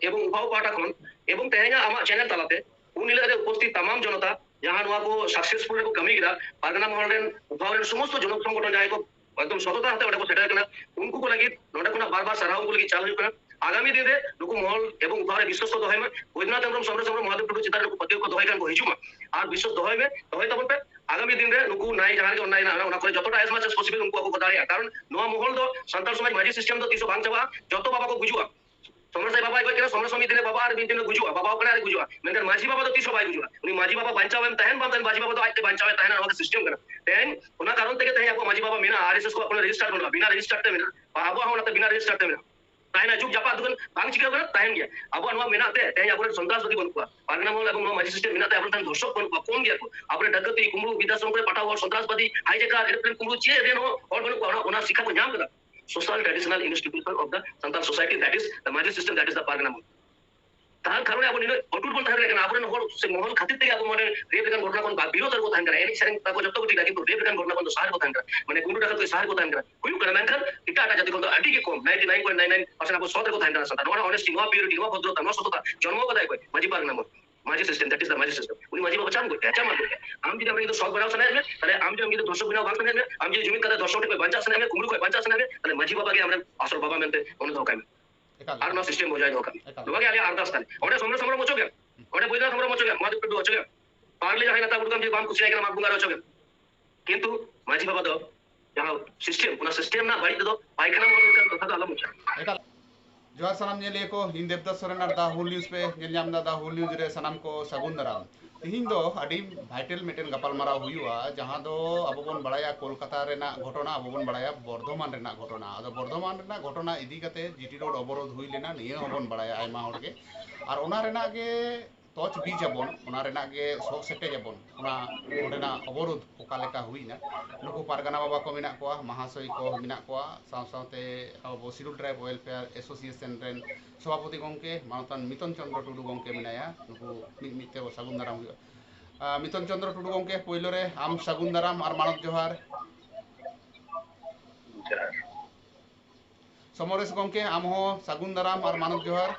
এবং উভাও পাহাটা খন এবং তেহেኛ আমার চ্যানেল তালাতে উনিলে উপস্থিত तमाम জনতা जहाँ को सक्सेसफुल को कमी गिरा पारगना महल उभाव समस्त जन संगठन जहाँ को एकदम सतता हाते को सेटल करना उनको को लगी नोडे को बार-बार सराव को लगी चालू करना आगामी दिन रे नुको महल एवं उभाव विश्वस्त दोहाय में बैद्यनाथ एवं समर समर महादेव टुडू चितार को पतियो को दोहाय कान को हिजुमा और विश्वस्त दोहाय में दोहाय तबन पे आगामी दिन रे नुको नाई जहाँ के नाई ना ओना करे जतटा एज मच एज पॉसिबल उनको को दाड़िया कारण नोआ महल दो संताल समाज माजी सिस्टम दो तीसो भांग चाबा जतो बाबा को गुजुआ समर साई बाबा को समर समी दिन बाबा और दिन गुजुआ बाबा को आर गुजुआ मेन माजी बाबा तो तीसो बाई गुजुआ उनी माजी बाबा बांचावे तहन बाम माजी बाबा तो आते बांचावे तहन और सिस्टम करना तहन उना कारण तक तहन आपको माजी बाबा बिना आरएसएस को अपन रजिस्टर करना बिना रजिस्टर ते बिना बाबा होना तो बिना रजिस्टर ते बिना तहन जुग जापा दुगन बांग चिका करना तहन गया अब नवा बिना ते तहन अपन संतासवती बनकुआ पारगना मोल एवं नवा माजी सिस्टम बिना ते अपन तहन धर्षक बनकुआ कोन गया को अपन डकती कुमरू विदाश्रम करे पटा और संतासवादी हाईजेकर एयरप्लेन कुमरू चे रेनो और बनकुआ ओना शिक्षा को नाम करा social traditional institution of the Santal society, that is the Maji system, that is the Pargana Mall. তার কারণে আপনি অটুট বলতে থাকলে কেন আপনি হল সে মহল খাতির থেকে আপনি মানে রেপ গান ঘটনা কোন বিরোধের কথা আনকার এনি সেন তাকো যত কোটি কিন্তু রেপ গান ঘটনা কোন সাহার কথা আনকার মানে কোন টাকা তো সাহার কথা আনকার কুইউ কেন ম্যানকার এটা আটা জাতি কোন আটি কে কম 99.99% আপনি সতের কথা আনকার সাথে নোয়া অনেস্টি নোয়া পিউরিটি নোয়া ভদ্রতা নোয়া সততা জন্ম কথা কই মাঝি পারগনা মল মাঝি system that is the Majhi system উনি মাঝি বাবা চান করতে আচ্ছা মান করতে আমি যদি আপনি তো সব বানাও শোনা তাহলে আমি যদি দর্শক বিনাও বাংলা শোনা আমি যদি জমি কাদা দর্শক কই বাঞ্চা শোনা কুমড়ু কই বাঞ্চা শোনা তাহলে মাঝি বাবাকে আমরা আসল বাবা মেনতে অনু ধোকা আর না সিস্টেম हो जाए धोखा लोगे आले आर्दास ताले ओडे समर समर मचो गया ओडे बोइदा समर मचो गया मादे टुडू मचो गया पारले जाय ना ता बुडकाम जे बाम कुछ आइकना माग बुंगार मचो गया किंतु माझी बाबा दो जहां सिस्टम पुना सिस्टम ना बाड़ी दो पाइखाना मोर का कथा तो अलग मुचा जोहार सनाम ने लेको इन देवदास सोरेन दा होल न्यूज़ पे नेल दा होल न्यूज़ रे सनाम को सगुन दाराम तिहिन दो अडी भाइटल मेटेन गपाल मारा हुआ जहां दो अब बन बड़ाया कोलकाता रेना घटना अब बन बड़ाया बर्धमान रेना घटना आदो बर्धमान रेना घटना इदी कते जीटी रोड अवरोध हुई लेना निये हबन बड़ाया आयमा होड़गे और ओना रेना गे टच बीज अबन ओना रेना गे सो सेटे जबन ओना ओडेना अवरोध ओका लेका हुईना नुकु पारगना बाबा को मिना कोआ महाशय को मिना कोआ साव सावते अब schedule tribe welfare association rain सभापति गंके मानतान मितन चंद्र टुडू गंके मिनाया नुकु मिते सगुन दाराम हुआ मितन चंद्र टुडू गंके पहिलो रे आम सगुन दाराम और मानव जोहार समरेश गंके आम हो सगुन दाराम और मानव जोहार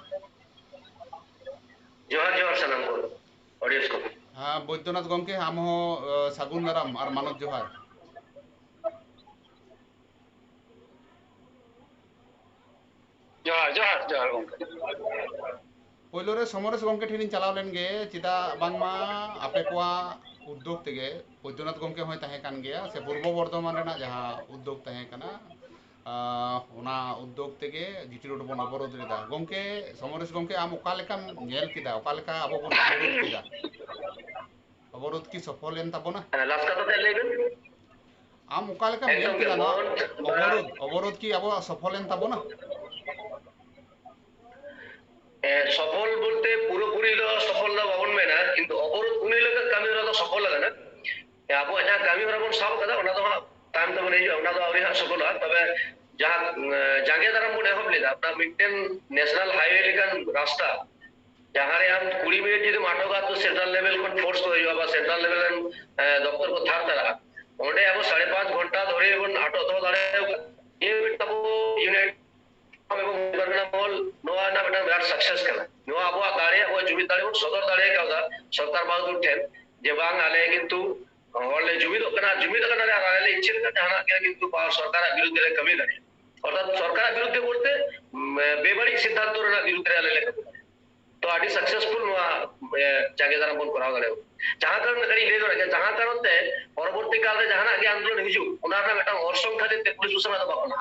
जोहार जोहार सलाम को ऑडियंस को हाँ बैद्यनाथ गंके आम हो सगुन दाराम और मानव जोहार जोहार जोहार जोहार गंके पहिलो रे समरेश गंके ठिन चलाव लेन गे चिदा बांगमा आपे कोआ उद्योग तेगे बैद्यनाथ गंके होय तहे कान गया से पूर्व बर्धमान रेना जहां उद्योग तहे कना ओना उद्योग तेगे जीटी रोड बन अवरोध लेदा गंके समरेश गंके आम ओका लेका नेल किदा ओका लेका अब बन अवरोध किदा अवरोध की सफल एन ताबोना लास्ट कथा ते लेबेन आम ओका लेका नेल किदा ना अवरोध अवरोध की अब सफल एन ताबोना सफल बोलते পুরোপুরি তো সফল না বাবন মেনা কিন্তু অবরোধ উনি লোক কামি হরা তো সফল লাগে না আবো যা কামি হরা বন সব কথা ওনা তো টাইম তো বনে ওনা তো আউরি সফল হয় তবে যা জাগে দারাম বনে হব লেদা আপনার মিটেন ন্যাশনাল হাইওয়ে লেকান রাস্তা যাহারে আম 20 মিনিট যদি মাটোগা তো সেন্ট্রাল লেভেল কোন ফোর্স তো হইবা বা সেন্ট্রাল লেভেল দপ্তর কো থার তারা ওডে আবো 5.5 ঘন্টা ধরে বন আটো তো দাঁড়ে এই তাবো ইউনাইট এবং পারগনা মল নোয়া না বেটা বিরাট সাকসেস কেন নোয়া আবো দাঁড়ে ও জুবি দাঁড়ে সদর দাঁড়ে কাউদা সরকার বাহাদুর ঠেন যে বাং আলে কিন্তু হলে জুবি তো কেন আলে ইচ্ছে না জানা কিন্তু সরকার বিরুদ্ধে কমি দাঁড়ে অর্থাৎ সরকার বিরুদ্ধে বলতে বেবাড়ি সিদ্ধান্ত রেনা বিরুদ্ধে আলে লেখা তো আদি সাকসেসফুল নোয়া জাগে দ্বারা বন করা গেল যাহা কারণে গাড়ি লে ধরে যাহা কারণে পরবর্তী কালে যাহা আগে আন্দোলন হিজু ওনার নাম একটা অর্সং খাতে পুলিশ প্রশাসন তো বাপনা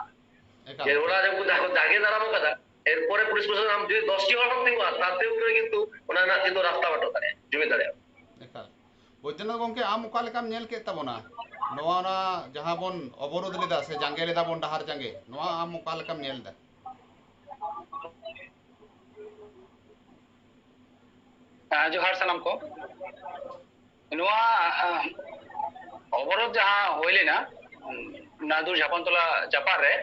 যে ওরা যখন দেখো জাগে দাঁড়াবো কথা এরপরে পুলিশ প্রশাসন নাম যদি 10টি হরম দিবা তাতেও করে কিন্তু ওনার না কিন্তু রাস্তা বাটো করে জমি দাঁড়ে একাল বৈদ্যনাথ গংকে আম ওকা লেকাম নেল কে তাবনা নোয়া না যাহা বন অবরোধ লেদা সে জাঙ্গে লেদা বন ডাহার জাঙ্গে নোয়া আম ওকা লেকাম নেল দা जोहार सानाम को নোয়া অবরোধ যাহা হইলে না नादुर झापानतला जापार रे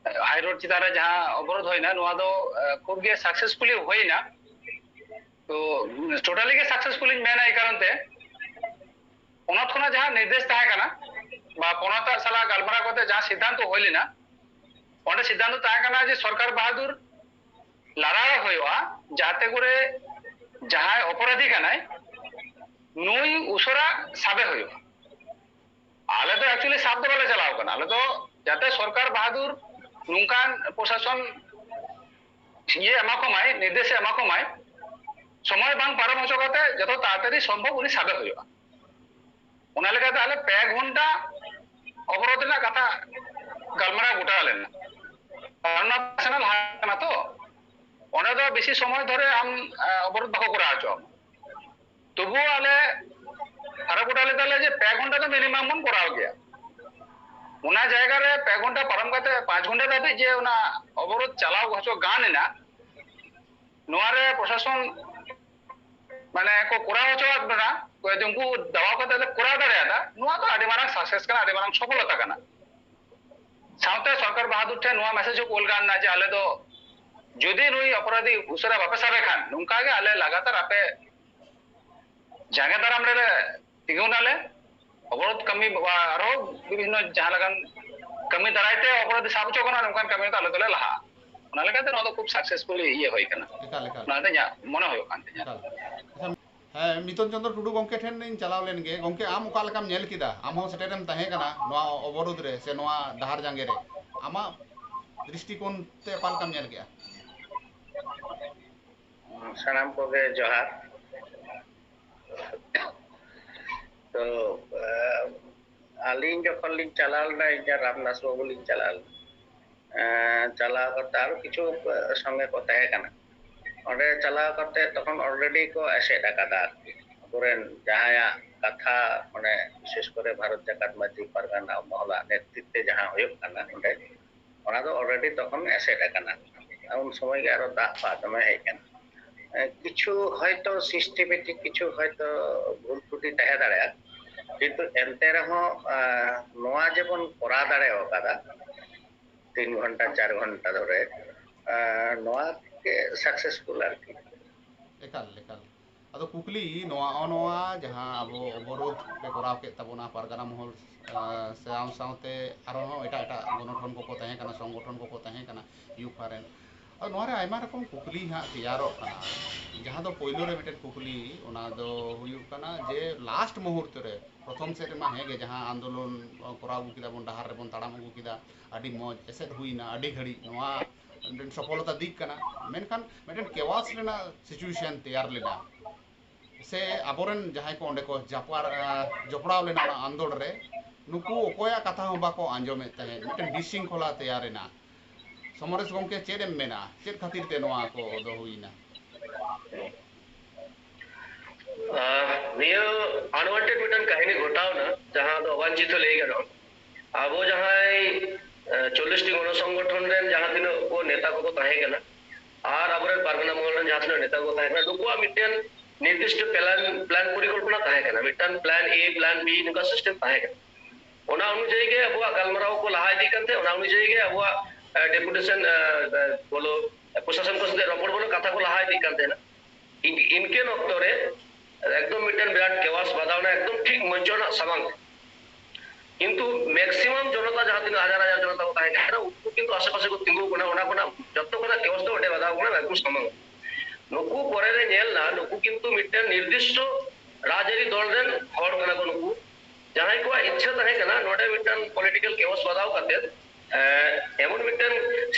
हाई रोड चितारे जहां अवरोध होइना नोआ दो खूब गे सक्सेसफुली होइना तो टोटली के सक्सेसफुली मेना ए कारण ते पोनत खना जहां निर्देश ताहे कना बा पोनत साला गालमारा कोते जहां सिद्धांत होइले ना ओंडे सिद्धांत ताहे कना जे सरकार बहादुर ᱞᱟᱲᱟ ᱦᱩᱭᱩᱜᱼᱟ ᱡᱟᱛᱮ করে ᱡᱟᱦᱟᱸᱭ অপরাধী কানায় নুই উসরা সাবে হইবা আলে তো অ্যাকচুয়ালি সাব দো বলে চালাও কানা আলে তো যাতে সরকার বাহাদুর নুনকান প্রশাসন ইয়ে এমাকমায় নির্দেশে এমাকমায় সময় বাং পারম হচো কাতে যত তাড়াতাড়ি সম্ভব উনি সাবে হইবা ওনা লেকাতে আলে 5 ঘন্টা অবরোধ না কথা গালমারা গোটা আলেন না কারণ ন্যাশনাল হানা তো ওনা তো বেশি সময় ধরে আম অবরোধ বাকো করা আছো তবু আলে আরো গোটা লে তাহলে যে 5 ঘন্টা তো মিনিমাম বন করাও গিয়া ওনা জায়গা রে 5 ঘন্টা পারম কাতে 5 ঘন্টা দাবি যে ওনা অবরোধ চালাও হচো গান না নোয়ারে প্রশাসন মানে को করা হচো না কই তুমকু দাওয়া কাতে করা দাঁড়াটা নোয়া তো আদি মারাং সাকসেস কানা আদি মারাং সফলতা কানা সাউতে সরকার বাহাদুর ঠে নোয়া মেসেজ কোল গান না যে আলে তো যদি নুই অপরাধী উসরা বাপে সাবে খান নুনকা গে আলে লাগাতার আপে জায়গা দারাম রে তিগুনালে অবরোধ কমি আরো বিভিন্ন জাহালাগান কমি দাঁড়াইতে অপরাধী সাব চকনা নুনকান কমি তো আলে তোলে লাহা ওনা লেকাতে নো তো খুব সাকসেসফুলি ইয়ে হই কানা একাল একাল নাতে যা মনে হয় কান একাল হ্যাঁ মিতন চন্দ্র টুডু গংকে ঠেন ᱤᱧ ᱪᱟᱞᱟᱣ ᱞᱮᱱ ᱜᱮ ᱜᱚᱝᱠᱮ ᱟᱢ ᱚᱠᱟ ᱞᱮᱠᱟᱢ ᱧᱮᱞ ᱠᱮᱫᱟ ᱟᱢ ᱦᱚᱸ ᱥᱮᱴᱮᱨᱮᱢ ᱛᱟᱦᱮᱸ ᱠᱟᱱᱟ ᱱᱚᱣᱟ ᱚᱵᱚᱨᱳধ ᱨᱮ ᱥᱮ ᱱᱚᱣᱟ ᱰᱟᱦᱟᱨ ᱡᱟᱸᱜᱮ ᱨᱮ ᱟᱢᱟᱜ দৃষ্টিকোণ তে ᱚᱠᱟ ᱞᱮᱠᱟᱢ ᱧᱮᱞ ᱠᱮᱜᱼᱟ সালাম কোগে জোহার তো আলিন যখন লিং চালাল না ইন্টার রামদাস বাবু লিং চালাল চালাও করতে আরো কিছু সঙ্গে কথা হ্যাঁ কানা অঁডে চালাও করতে তখন অলরেডি কো এসে ডাকাদা করেন যাহায়া কথা মানে বিশেষ করে ভারত জাকাত মাঝি পারগানা মহলা নেতৃত্বে যাহা হয়ে কানা অঁডে ওনা তো অলরেডি তখন এসে ডাকানা উন সময় গে আরো দা পা দমে হয়ে কানা কিছু হয়তো সিস্টেমেটিক কিছু হয়তো ভুল ত্রুটি তাহে দাঁড়ায় কিন্তু এনতে রেহো নোয়া যেমন করা দাঁড়ায় কাদা 3 ঘন্টা 4 ঘন্টা ধরে নোয়া কে সাকসেসফুল আর কি একাল একাল আদো কুকলি নোয়া যাহা আবো অবরোধ ᱯᱮ ᱠᱚᱨᱟᱣ ᱠᱮᱫ ᱛᱟᱵᱚᱱᱟ ᱯᱟᱨᱜᱟᱱᱟ ᱢᱚᱦᱚᱞ ᱥᱟᱶ ᱥᱟᱶᱛᱮ ᱟᱨᱦᱚᱸ ᱮᱴᱟᱜ ᱜᱚᱱᱚᱴᱷᱚᱱ ᱠᱚᱠᱚ ᱛᱟᱦᱮᱸ ᱠᱟᱱᱟ ᱥᱚᱝᱜᱚᱴᱷᱚᱱ ᱠᱚᱠᱚ ᱛᱟᱦᱮᱸ ᱠᱟᱱᱟ ᱤᱭᱩᱯᱷᱟ ᱨᱮᱱ ᱟᱫᱚ ᱱᱚᱣᱟ ᱨᱮ ᱟᱭᱢᱟ ᱨᱚᱠᱚᱢ ᱠᱩᱠᱞᱤ ᱦᱟᱸᱜ ᱛᱮᱭᱟᱨᱚᱜ ᱠᱟᱱᱟ ᱡᱟᱦᱟᱸ ᱫᱚ ᱯᱳᱭᱞᱳ ᱨᱮ ᱢᱤᱫᱴᱮᱱ ᱠᱩᱠᱞᱤ ᱚᱱᱟ ᱫᱚ ᱦᱩᱭᱩᱜ ᱠᱟᱱᱟ ᱡᱮ ᱞᱟᱥᱴ ᱢᱩᱦᱩᱨᱛᱚ ᱨᱮ ᱯᱨᱚᱛᱷᱚᱢ ᱥᱮᱫ ᱨᱮᱢᱟ ᱦᱮᱸᱜᱮ ᱡᱟᱦᱟᱸ ᱟᱱᱫᱳᱞᱚᱱ ᱠᱚᱨᱟᱣ ᱟᱹᱜᱩ ᱠᱮᱫᱟ ᱵᱚᱱ ᱰᱟᱦᱟᱨ ᱨᱮᱵᱚᱱ ᱛᱟᱲᱟᱢ ᱟᱹᱜᱩ ᱠᱮᱫᱟ ᱟᱹᱰᱤ ᱢᱚᱡᱽ ᱮᱥᱮᱫ ᱦᱩᱭᱱᱟ ᱟᱹᱰᱤ ᱜᱷᱟᱹᱲᱤᱡ ᱱᱚᱣᱟ ᱢᱤᱫᱴᱮᱱ ᱥᱚᱯᱷᱚᱞᱚᱛᱟ ᱫᱤᱠ ᱠᱟᱱᱟ ᱢᱮᱱᱠᱷᱟᱱ ᱢᱤᱫᱴᱮᱱ কেওয়াস ᱨᱮᱱᱟᱜ সিচুয়েশন ᱛᱮᱭᱟᱨ ᱞᱮᱱᱟ ᱥᱮ ᱟᱵᱚᱨᱮᱱ ᱡᱟᱦᱟᱸᱭ ᱠᱚ ᱚᱸᱰᱮ ᱠᱚ ᱡᱚᱯᱲᱟᱣ ᱞᱮᱱᱟ ᱚᱱᱟ ᱟᱱᱫᱳᱞᱚᱱ ᱨᱮ ᱱᱩᱠᱩ ᱚᱠᱚᱭᱟᱜ ᱠᱟᱛᱷᱟ ᱦᱚᱸ ᱵᱟᱠᱚ ᱟᱸᱡᱚᱢᱮᱫ ᱛᱟᱦᱮᱸᱫ ᱢᱤᱫᱴᱮᱱ ᱵᱤᱥᱤᱝᱠᱷᱚᱞᱟ ᱛᱮᱭᱟᱨᱮᱱᱟ সমরেশ গংকে ᱪᱮᱫ ᱮᱢ ᱢᱮᱱᱟ ᱪᱮᱫ ᱠᱷᱟᱹᱛᱤᱨ ᱛᱮ ᱱᱚᱣᱟ ᱠᱚ ᱫᱚ ᱦᱩᱭᱱᱟ নিয়া আনওয়ান্টেড মিটন কাহিনী ঘটাও না যাহা দো অবাঞ্ছিত লেই গেল আবো যাহাই 40 টি গণসংগঠন রেন যাহা দিন ও নেতা কো তাহে গেনা আর আবরেন পারগানা মহল রেন যাহা দিন নেতা কো তাহে গেনা নুকুয়া মিটেন নির্দিষ্ট প্ল্যান পরিকল্পনা তাহে গেনা মিটন প্ল্যান এ প্ল্যান বি নুকা সিস্টেম তাহে গেনা ওনা অনুযায়ী গে আবো গালমারাও কো লাহাই দি কানতে ওনা অনুযায়ী গে আবো डेपुटेशन बोलो प्रशासन को साथे रपड़ बोलो कथा को लाहाय दी कानते ना इनके नक्तरे एकदम मिटन बिराट केवास बादावना एकदम ठीक मंचना सामांग किंतु मैक्सिमम जनता जहां दिन हजार हजार जनता को ताहे ना उनको किंतु आसपास को तिंगु कोना ओना कोना जत्तो कोना केवास तो ओडे बादाव कोना एकदम सामांग नुकु परे रे नेल ना नुकु किंतु मिटन निर्दिष्ट राजरी दल रेन हर कोना को नुकु जहां को इच्छा ताहे कना नोडे मिटन पॉलिटिकल केवास बादाव करते এমন একটা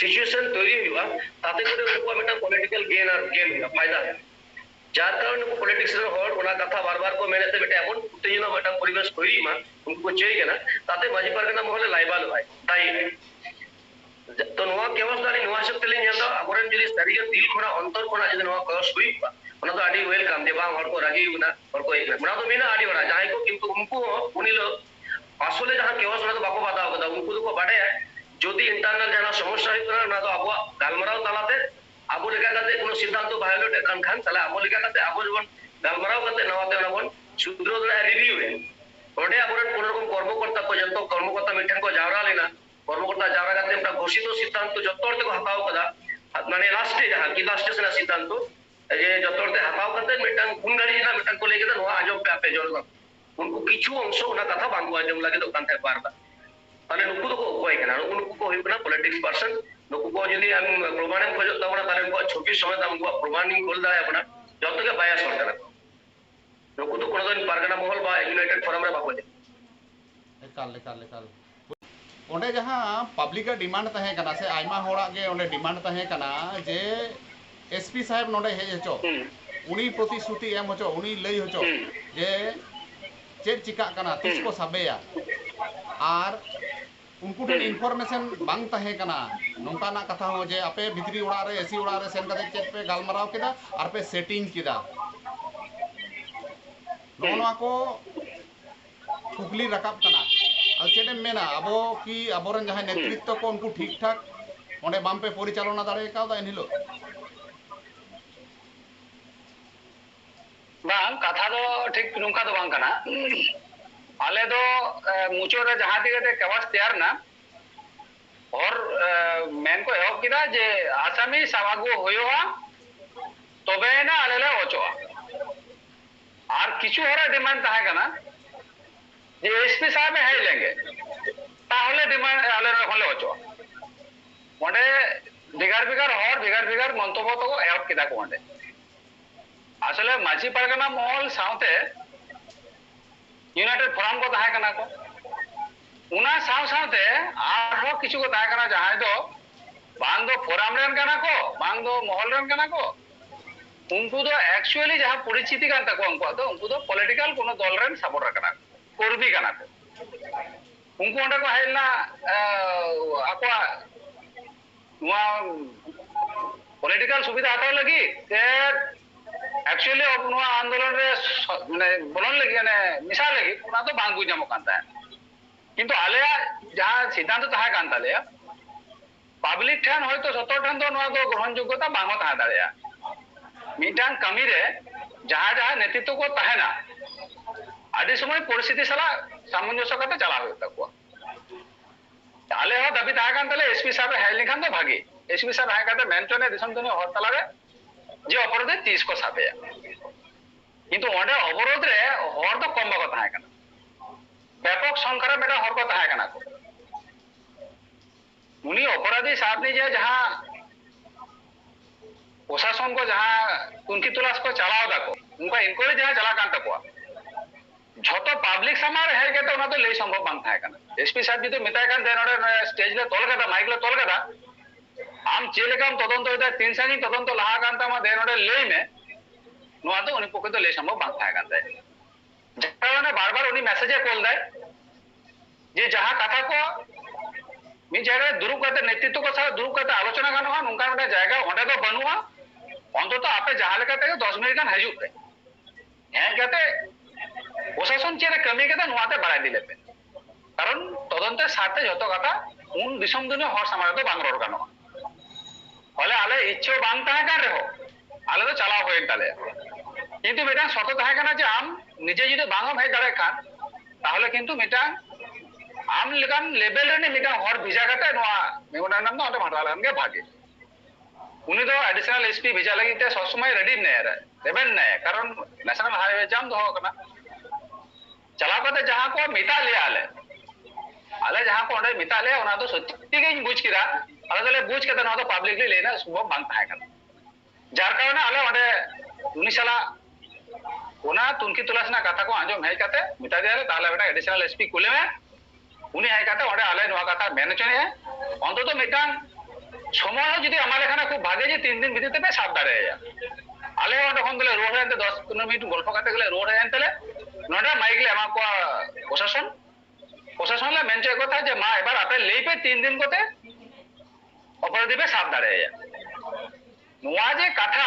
সিচুয়েশন তৈরি হইবা তাতে করে উনকু একটা পলিটিক্যাল গেন আর গেন ফায়দা যার কারণে উনকু পলিটিক্স এর হর ওনা কথা বারবার কো মেনেতে বেটা এমন উত্তেজনা একটা পরিবেশ তৈরি মা উনকু চাই কেনা তাতে মাঝি পারগানা মহলে লাইবাল হয় তাই তো নোয়া কেবল দাঁড়ি নোয়া শক্তি লে নিয়া আবরেন যদি সারিয়ে দিল খোনা অন্তর খোনা যদি নোয়া কস হইবা ওনা তো আডি ওয়েলকাম দে বাং হর কো রাগি উনা হর কো ওনা তো মিনা আডি ওনা যাই কো কিন্তু উনকু উনিলো আসলে যাহা কেবল ওনা তো বাকো বাদা কথা উনকু তো বাড়ে যদি ইন্টারনাল জানা সমস্যা হইতো না তো আবো গালমারাও তালাতে আবো লেখা কাতে কোনো সিদ্ধান্ত ভায়োলেট একান খান তাহলে আবো লেখা কাতে আবো জীবন গালমারাও কাতে নওয়াতে নবন সুদ্র দ্বারা রিভিউ রে ওডে আবরেন কোন রকম কর্মকর্তা কো যত কর্মকর্তা মিটেন কো যাওরা লেনা কর্মকর্তা যাওরা কাতে আমরা ঘোষিত সিদ্ধান্ত যতরতে কো হাতাও কথা মানে লাস্টে যাহা কি লাস্টে সেনা সিদ্ধান্ত যে যতরতে হাতাও কাতে মিটাং গুনগাড়ি না মিটাং কো লেগে নোয়া আজব পে আপে জল উনকু কিছু অংশ ওনা কথা বাঙ্গু আজম লাগে দোকান থেকে পারবা তাহলে নুকু তো কই কেনা নুকু কো হইবনা পলিটিক্স পারসন নুকু কো যদি আমি প্রমাণম খোঁজো তাহলে তাহলে ছোট ᱚᱯᱷᱤᱥ ᱥᱚᱢᱮᱛ ᱩᱱᱠᱩᱣᱟᱜ ᱯᱨᱚᱢᱟᱱᱤᱧ ᱠᱳᱞ ᱫᱟᱲᱮᱭᱟᱵᱚᱱᱟ ᱡᱚᱛᱚ ᱜᱮ ᱵᱟᱭᱟᱥ ᱦᱚᱲ ᱠᱟᱱᱟ ᱱᱩᱠᱩ ᱫᱚ কোনো দিন পারগানা মহল বা ইউনাইটেড ফোরাম রে বাকো एकाल ओंडे जहाँ पब्लिक डिमांड तहे कना से आयमा होड़ा गे ओंडे डिमांड तहे कना जे एसपी साहेब नोडे हेज हचो उनी प्रतिश्रुति एम हचो उनी लई हचो जे चेक चिका कना तीस को साबेया आर उनको ठेन इनफॉर्मेशन बांग तहे कना नोंका ना कथा हो जे आपे भितरी उड़ा रे एसी उड़ा रे सेन कते चेक पे गालमाराव केदा आर पे सेटिंग केदा नोनवा को कुकली रकाब कना और चेडेम मेना अबो की अबोरन जहां नेतृत्व को उनको ठीक ठाक ओंडे बाम पे परिचालना दाड़े कादा एनहिलो बांग कथा दो ठीक नुका दो बांग कना आले दो मुचो रे जहां दिगते कवास तैयार ना और मेन को एहो किदा जे आसामी सावागु होयोआ तबे ना आले ले ओचोआ और किछु हरा डिमांड ताहे कना जे एसपी साहब है लेंगे ताहले डिमांड आले होले ओचो ओंडे बिगार बिगार मंतव्य तो एहब किदा को ओंडे आसले माझी पारगना महल साउते यूनाइटेड फोरम को ताहे कना को उना साउते आरो किछु को ताहे कना जहां दो बांग दो फोरम रेन कना को बांग दो महल रेन कना को उनको तो एक्चुअली जहां परिचिति कान तको उनको तो पॉलिटिकल कोनो दल रेन सपोर्टर कना कर्मी कना को उनको ओंडे को हेलना आको नुआ पॉलिटिकल सुविधा हटाव लगी ते एक्चुअली नुआ आंदोलन रे माने बोलन लगी ने मिसाल लगी उना तो बांग बुझामो कांता है किंतु आले जहां सिद्धांत ताहा कांता ले पब्लिक ठन होय तो सतो ठन तो नुआ तो ग्रहण योग्यता बांग ताहा दाड़िया मिटान कमी रे जहां नेतृत्व को ताहेना आदि समय परिस्थिति सला सामंजस्य करते चला हो तक आले हो दाबी ताहा कान तले एसपी साहब हेल लिखान तो भागी एसपी साहब हाय काते मेंटने दिसम तने हर तला रे जे अपराधे 30 को साबे किंतु ओंडे अवरोध रे हर तो कम बाको ताहा काना व्यापक संख्या रे बेटा हर को ताहा काना को उनी अपराधी साहब ने जे जहां प्रशासन को जहां उनकी तलाश को चलाओ दाको उनका इंक्वायरी जहां चला कान तको झतो पब्लिक समार है के तो ना तो ले संभव बांग थाय कना एसपी साहब जी तो मिताय कान देनोडे स्टेज ले तोल कदा माइक ले तोल कदा आम चेलेकाम तदंत होता 3 सानी तदंत लहा कान ता मा देनोडे ले में नुआ तो उनी पके तो ले संभव बांग थाय कान दे जने बार-बार उनी मैसेज कॉल दे जे जहां कथा को मी जगह दुरुप करते नेतृत्व को साथ दुरुप करते आलोचना गानोआ नुका मटे जायगा ओंडे तो बनुआ अंत तो आपे जहां लेका ते 10 मिनट गान हजु पे हैं कहते प्रशासन चेरे कमी के नुआते बाड़ाय दिले पे कारण तदंते साथे जतो कथा उन दिसम दुनिया हर समाज तो बांग रोड गानो हले आले इच्छो बांग ताहे कान रेहो आले तो चलाव होय ताले किंतु बेटा सतो ताहे काना जे आम निजे जदि बांग भाई दाड़े खान ताहले किंतु मिटा आम लेकान लेवल रे मिटा हर भिजा काते नुआ मेगोना नाम तो भाटाला हमगे भागे उनी तो एडिशनल एसपी भिजा लगी ते सब समय रेडी ने रे देबेन ने कारण नेशनल हाईवे जाम दो कना चला करते जहां को मिता ले आले जहां को ओंडे मिता ले ओना तो सत्य के बुझ किरा आले तले बुझ के ना तो पब्लिकली लेना सुबह बांग थाय कना जार कारण आले ओंडे उनी साला ओना तुनकी तुलास ना कथा को आंजो हेज काते मिता दे ताले बेटा एडिशनल एसपी कुले में उनी हाय काते ओंडे आले नुआ कथा मेन चने अंत तो मिटान समय যদি আমার এখানে খুব ভাগে যে 3 দিন ভিতরে पे সাপ দাঁড়ায় আলে ওটা কোন দিলে রোড হেনতে 10-15 মিনিট গল্প করতে গেলে রোড হেনতেলে নডা মাইকলে আমা को প্রশাসন লা মেনচে কথা যে মা এবার আপে লেই पे 3 দিন কোতে অপরাধী पे সাপ দাঁড়ায় নোয়া যে কথা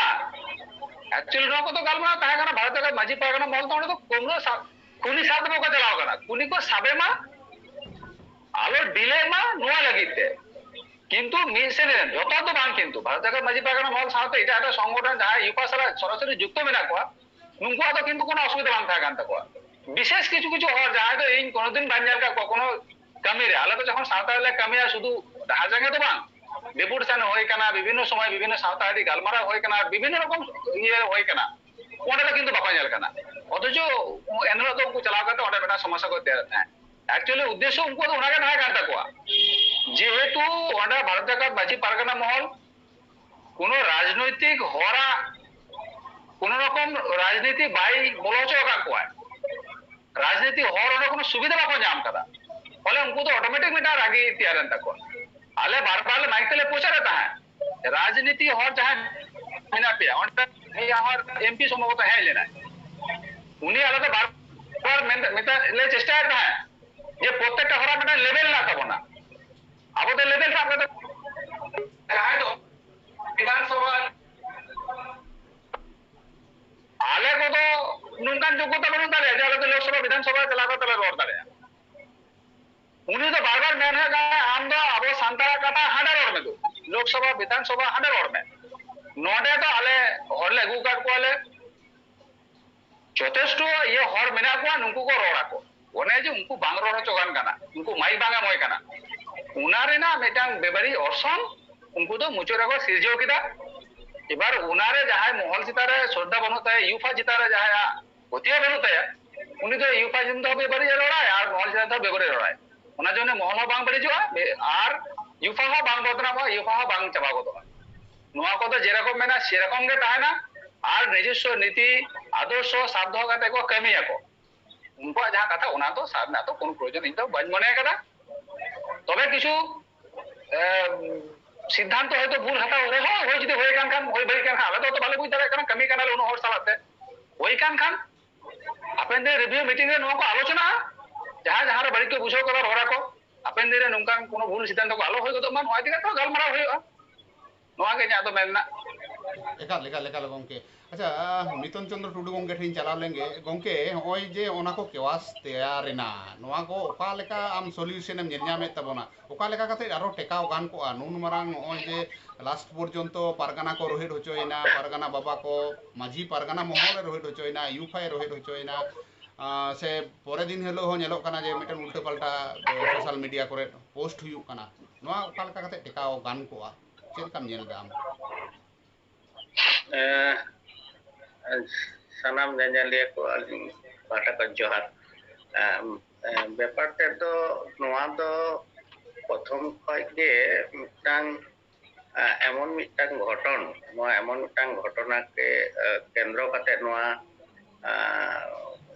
एक्चुअली नो को तो गालमा ताहे kana भारत का माझी पागना मॉल तो तो कोमरो खुनी साथ में को चलाओ kana खुनी को साबे मा आलो डिले मा নোয়া লাগিতে কিন্তু মিসেন যত তো বাং কিন্তু ভারত জায়গা মাঝি পাগানা মহল সাথে এটা একটা সংগঠন যা ইউপাসালা সরাসরি যুক্ত মেনা কোয়া নুঙ্কু তো কিন্তু কোনো অসুবিধা বাং থাকা কান্তা কোয়া বিশেষ কিছু কিছু হওয়ার যা তো এই কোনদিন বাঞ্জার কা কখনো কমি রে আলাদা যখন সাঁওতালে কমি আর শুধু দেখা জায়গা তো বাং ডেপুটেশন হয় কানা বিভিন্ন সময় বিভিন্ন সাঁওতালি গালমারা হয় কানা বিভিন্ন রকম ইয়ে হয় কানা ওটা কিন্তু বাপা জাল কানা অথচ এনরা তো উनको चलाओ करते ওটা বেটা সমস্যা করতে हैं एक्चुअली उद्देश्य उनको तो उनाके ना कांता कोआ যেহেতু ওটা ভারত জায়গা মাঝি পারগানা মহল কোন রাজনৈতিক রাজনৈতিক হরা কোন রকম রাজনীতি বাই বলো হচ্ছে কোয়া রাজনীতি হওয়ার অনেক কোনো সুবিধা বাকো ᱧᱟᱢ ᱠᱟᱫᱟ ফলে উনকু তো অটোমেটিক মিটা রাগি তৈয়ারেন তাকো আলে বারবার মাইক তেলে পৌঁছারে তাহা রাজনীতি হওয়ার যাহা মিনা পেয়া অনটা ইয়ার এমপি সম্ভবত হ্যাঁ লেনা উনি আলাদা বারবার মিটা লে চেষ্টা তাহা যে প্রত্যেকটা হরা মিটা লেভেল না তাবনা আবদের লেভেল টা আপনাদের রায় তো বিধানসভা আলে কত নুনকান যোগ্যতা বানুন দাঁড়িয়ে যে আলে লোকসভা বিধানসভা চালাবে তাহলে রোড দাঁড়িয়ে উনি তো বারবার মেন হয়ে গেছে আম দো আবো সান্তারা কাটা হাঁডে রোড মে তো লোকসভা বিধানসভা হাঁডে রোড মে নোডে তো আলে হর লেগু কাট को আলে যথেষ্ট ইয়ে হর মেনা को নুনকু को রোড়া को ওনে যে উনকু বাং রোড়া চগান কানা উনকু মাই বাঙা ময় কানা উনারে না মেটাং বেবারি অরসন উনকু তো মুচোরা को সিরজো কিদা এবার উনারে যাহাই মহল চিতারে শ্রদ্ধা বানুতা ইউফা চিতারে যাহাই গতিও বানুতা উনি তো ইউফা জিন্দ হবে বেবারি লড়াই আর মহল চিতা বেবারি লড়াই ওনার জন্য মহল বাং বেড়ে যাওয়া আর ইউফা হো বাং বদনাম হয় ইউফা হো বাং চাবা গতো নোয়া কত যেরকম মেনা সেরকম গে তাহনা আর নিজস্ব নীতি আদর্শ সাধ্য কাতে কো কমি আকো উনকো যাহা কথা ওনা তো সাধনা তো কোন প্রয়োজন ইন তো বাজ মনে কাদা তবে কিছু সিদ্ধান্ত হয়তো ভুল হাতাও রে হয় যদি হয়ে কান খান হই বই কান খান আলাদা তো ভালো বুঝ দাঁড়ায় কারণ কমি কানালে উনো হর সালাতে হই কান খান আপনাদের রিভিউ মিটিং রে নোয়া কো আলোচনা যাহা যাহার বাড়িকে বুঝাও করার হরা কো আপনাদের নঙ্কান কোনো ভুল সিদ্ধান্ত কো আলো হই তো মান হয় দিকে তো গালমারা হইবা নোয়া কে যা তো মেননা একাল গংকে আচ্ছা মিতন চন্দ্র টুডু গংকে ঠিন চালাও লেঙ্গে গংকে হই যে ওনা কো কেওয়াস তেয়ারেনা নোয়া কো ওকা লেকা আম সলিউশন এম ñame তাবনা ওকা লেকা কাতে আরো টেকাও গান কো নুন মারাং হই যে লাস্ট পর্যন্ত পারগানা কো রহিত হচয়না পারগানা বাবা কো মাঝি পারগানা মহলে রহিত হচয়না ইউফাই রহিত হচয়না से परे दिन हेलो हो नेलो काना जे मिटन उल्टा पाल्टा सोशल मीडिया करे पोस्ट हुयु काना नोआ ओका लेका काते टेकाओ गान कोआ चेद काम नेल दाम सानाम नेलिया को आलिंग बाटा का जोहार ব্যাপার তো নোয়া তো প্রথম কয়েকে মিটাং এমন মিটাং ঘটন নোয়া এমন মিটাং ঘটনাকে কেন্দ্র কাতে নোয়া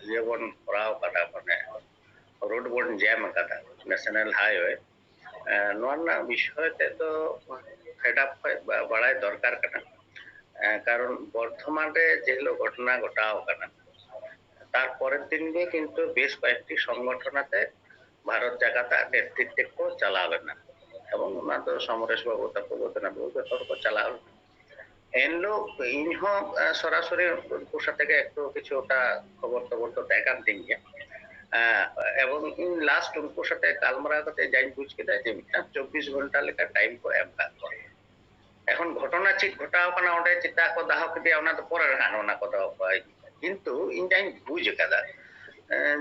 জীবন করাও কাটা মানে রোড বোর্ড জ্যাম কাটা ন্যাশনাল হাইওয়ে নোয়া বিষয়তে তো ফেড আপ বাড়াই দরকার কানা কারণ বর্তমানে যেগুলো ঘটনা ঘটাও কানা তারপরের দিন গিয়ে কিন্তু বেশ কয়েকটি সংগঠনাতে ভারত জাগাতা নেতৃত্বে কো চালালেন না এবং ওনা তো সমরেশ বাবু তাকে বলতেন তর্ক চালাল এনলো ইনহ সরাসরি উনকুর সাথে একটু কিছুটা খবর তো দেখান দিন এবং ইন লাস্ট উনকুর সাথে কালমারা কাতে যাই বুঝ কেদা যে 24 ঘন্টা লেখা টাইম কো এম কাজ করে এখন ঘটনা ঠিক ঘটাও কানা ওটা চিতা কো দাহ কে দিয়া ওনা তো পরে রান ওনা কো দাও পাই কিন্তু इन जाइन बुझ कदा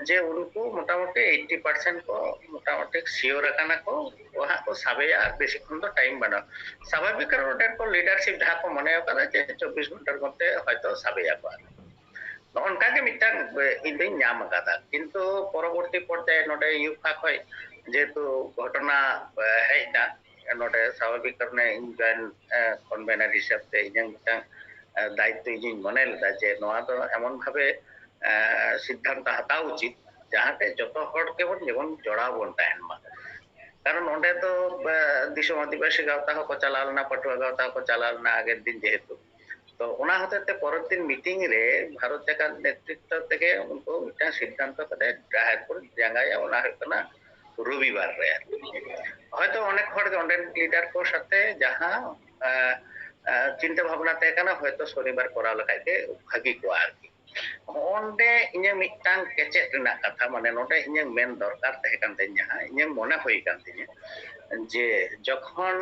जे उनको मोटामोटी 80% को मोटामोटी सियोर काना को वहां को साबेया बेसी खन तो टाइम बना स्वाभाविक कारण को लीडरशिप जहां को मने कदा जे 24 घंटा मते হয়তো সাবেয়া को অনকা কে মিটাং ইনদিন নাম কাদা কিন্তু পরবর্তী পর্যায়ে নডে ইউফা কই যেহেতু ঘটনা হেইনা নডে স্বাভাবিক কারণে ইনজয়েন কনভেনার হিসাবে ইনং মিটাং দায়িত্ব ইঞ্জিন মনে লেদা যে নোয়া তো এমন ভাবে সিদ্ধান্ত হাতা উচিত যাহাতে যত হড় কেবল জীবন জড়াও বন তাহেন মা কারণ ওন্ডে তো দিশম আদিবাসী গাওতা হকো চালাল না পটুয়া গাওতা হকো চালাল না আগের দিন যেহেতু তো ওনা হতে পরের দিন মিটিং রে ভারত জায়গা নেতৃত্ব থেকে উनको মিটা সিদ্ধান্ত করে জাহির করে জাঙ্গায়া ওনা হয়তো না রবিবার রে হয়তো অনেক হড় ওন্ডে লিডার কো সাথে যাহা চিন্তা ভাবনা তে কানা হয়তো শনিবার করা লাগাইতে ভাগি কো আর কি ওন্ডে ইᱧ মিটাং কেচেট না কথা মানে নোটে ইᱧ মেন দরকার তে কান তে যাহা ইᱧ মনে হই কান তে যে যখন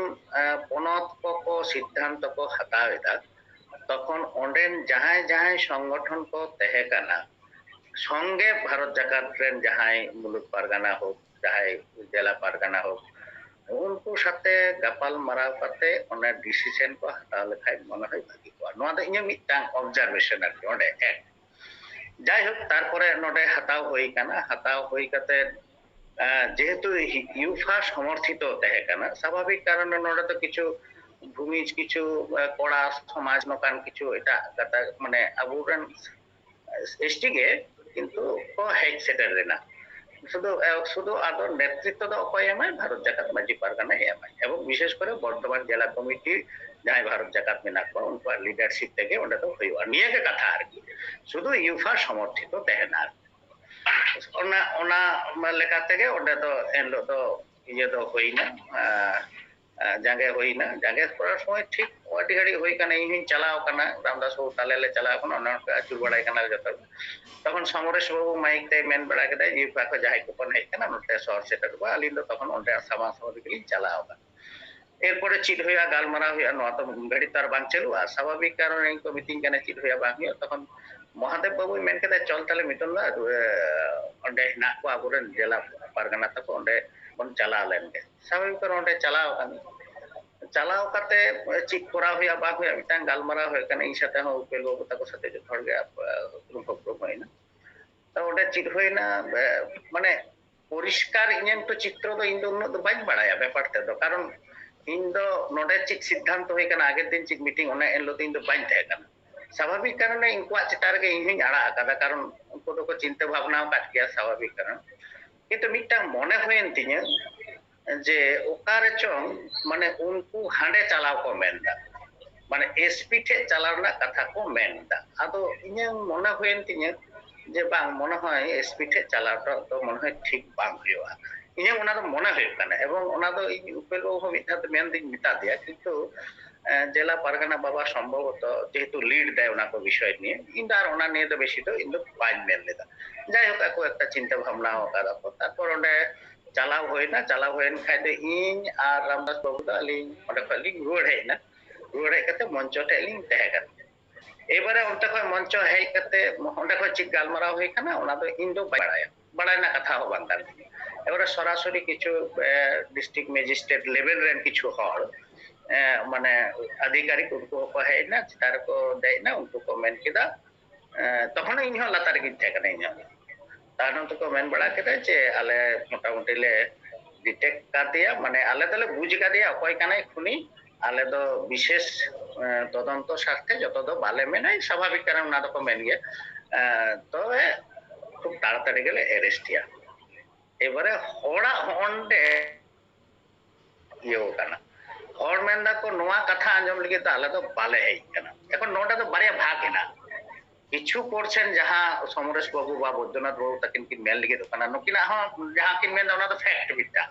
পনত কো সিদ্ধান্ত কো হাতাওয়েদা তখন ওন্ডেন যাহাই যাহাই সংগঠন কো তেহে কানা সঙ্গে ভারত জাকাত ট্রেন যাহাই মুলুক পারগানা হোক যাহাই জেলা পারগানা হোক उनको साथे गापाल माराव काते ओना डिसीजन को हताव लेखाय मने होय भागी को नोआ दो इᱧ मिटांग ऑब्जर्वेशन आर ओंडे एक যাই হোক তারপরে নডে হাতাও হই কানা হাতাও হই কাতে যেহেতু ইউফা সমর্থিত তেহে কানা স্বাভাবিক কারণে নডে তো কিছু ভূমিজ কিছু কড়া সমাজ নকান কিছু এটা কথা মানে আবুরান এসটি গে কিন্তু ko head setter rena শুধু আদৌ নেতৃত্ব দা অকয় এমায় ভারত জাকাত মাঝি পারগানা এমায় এবং বিশেষ করে বর্ধমান জেলা কমিটি যাই ভারত জাকাত মেনা কো উনকার লিডারশিপ থেকে ওটা তো হইবা নিয়ে কে কথা আর কি শুধু ইউফা সমর্থিত তেহনা ওনা লেখা থেকে ওটা তো এনলো তো ইয়ে তো হইনা জাঙ্গে হইনা জাঙ্গে করার সময় ঠিক ওটি ঘড়ি হই কানে ইহিন চালাও কানা রামদাস বাবু তালেলে চালাও কানা ওনা আচুর বাড়াই কানা যত তখন সমরেশ বাবু মাইক তে মেন বড়া কে দেয় ইউফা को যাই কুপন হেই কানা নতে শহর সেটার বা আলিন তো তখন ওটা সামা সামগ্রী চালাও কানা এরপরে চিট হইয়া গালমারা হইয়া নোয়া তো ঘড়ি তার বাং চালু আর স্বাভাবিক কারণে এই মিটিং কানে চিট হইয়া বাং হইয়া তখন মহাদেব বাবু মেন কে দেয় চল তালে মিটন না ওন্ডে না কো আবুরেন জেলা পারগানা তক ওন্ডে কোন চালা লেন কে স্বাভাবিক কারণে ওন্ডে চালাও কানা চালাও কাতে চিট করা হইয়া বা হইয়া মিটাং গালমারা হই কানে এই সাথে হো উपेल বাবু তাকো সাথে যে ধর গে গ্রুপ হইনা তো ওটা চিট হইনা মানে পরিষ্কার ইঞ্জিন তো চিত্র তো ইন তো বাজ বাড়ায়া ব্যাপারটা তো কারণ ইন তো নোডে চিট সিদ্ধান্ত হই কানা আগের দিন চিট মিটিং ওনা এলো তো ইন তো বাজ থাকে কানা স্বাভাবিক কারণে ইনকুয়া চিটার গে ইন আড়া আকাদা কারণ উनको তো চিন্তা ভাবনাও কাট গিয়া স্বাভাবিক কারণ কিন্তু মিটাং মনে হইন তিনে যে ওকারে চং মানে উनको হাঁডে চালাও কো মেনদা মানে এসপি ঠে চালাও না কথা কো মেনদা আদো ইনে মনে হইন তিনে যে বাং মনে হয় এসপি ঠে চালাওটা তো মনে হয় ঠিক বাং হইয়া ইনে ওনা তো মনে হই কানা এবং ওনা তো উपेल বাবু মিথা তো মেন দিন মিতা দিয়া কিন্তু জেলা পারগানা বাবা সম্ভবত যেহেতু লিড দেয় ওনা কো বিষয় নিয়ে কিন্তু আর ওনা নিয়ে তো বেশি তো কিন্তু পাঁচ মেন লেদা যাই হোক একো একটা চিন্তা ভাবনা ওকাদা তারপর ওনে চালাও হই না চালাও হইন খাইতে ইন আর রামদাস বাবু দা আলিং ওটা খালি রোড হেই না রোড হেই কাতে মঞ্চ তে আলিং তেহে কান এবারে ওটা কয় মঞ্চ হেই কাতে ওটা কয় চিক গালমারা হই কানা ওনা তো ইন তো বাড়ায় না কথা হো বাং কান এবারে সরাসরি কিছু ডিস্ট্রিক্ট ম্যাজিস্ট্রেট লেভেল রেন কিছু হল মানে আধিকারিক উनको को है ना तार को दे ना उनको कमेंट किदा তখন ইন হল লাতার গিন থেকে না ইন তারন তো কমেন্ট বড়া কেটে যে আলে মোটামুটি লে ডিটেক্ট কা দিয়া মানে আলে তালে বুঝ কা দিয়া কয় কানাই খুনি আলে তো বিশেষ তদন্ত স্বার্থে যত তো বালে মেনাই স্বাভাবিক কারণ না তো কমেন্ট গিয়ে তবে খুব তাড়াতাড়ি গেলে অ্যারেস্টিয়া এবারে হড়া হন্ডে ইয়ে কানা হর মেন্দা কো নোয়া কথা আঞ্জম লিগে তো আলে তো বালে হেই কানা এখন নোটা তো বারিয়া ভাগ হেনা কিছু করছেন যাহা সমরেশ বাবু বা বৈদ্যনাথ বাবু তাকিন কিন মেল লিগে তো কানা নকিনা হ যাহা কিন মেন ওনা তো ফ্যাক্ট বিটা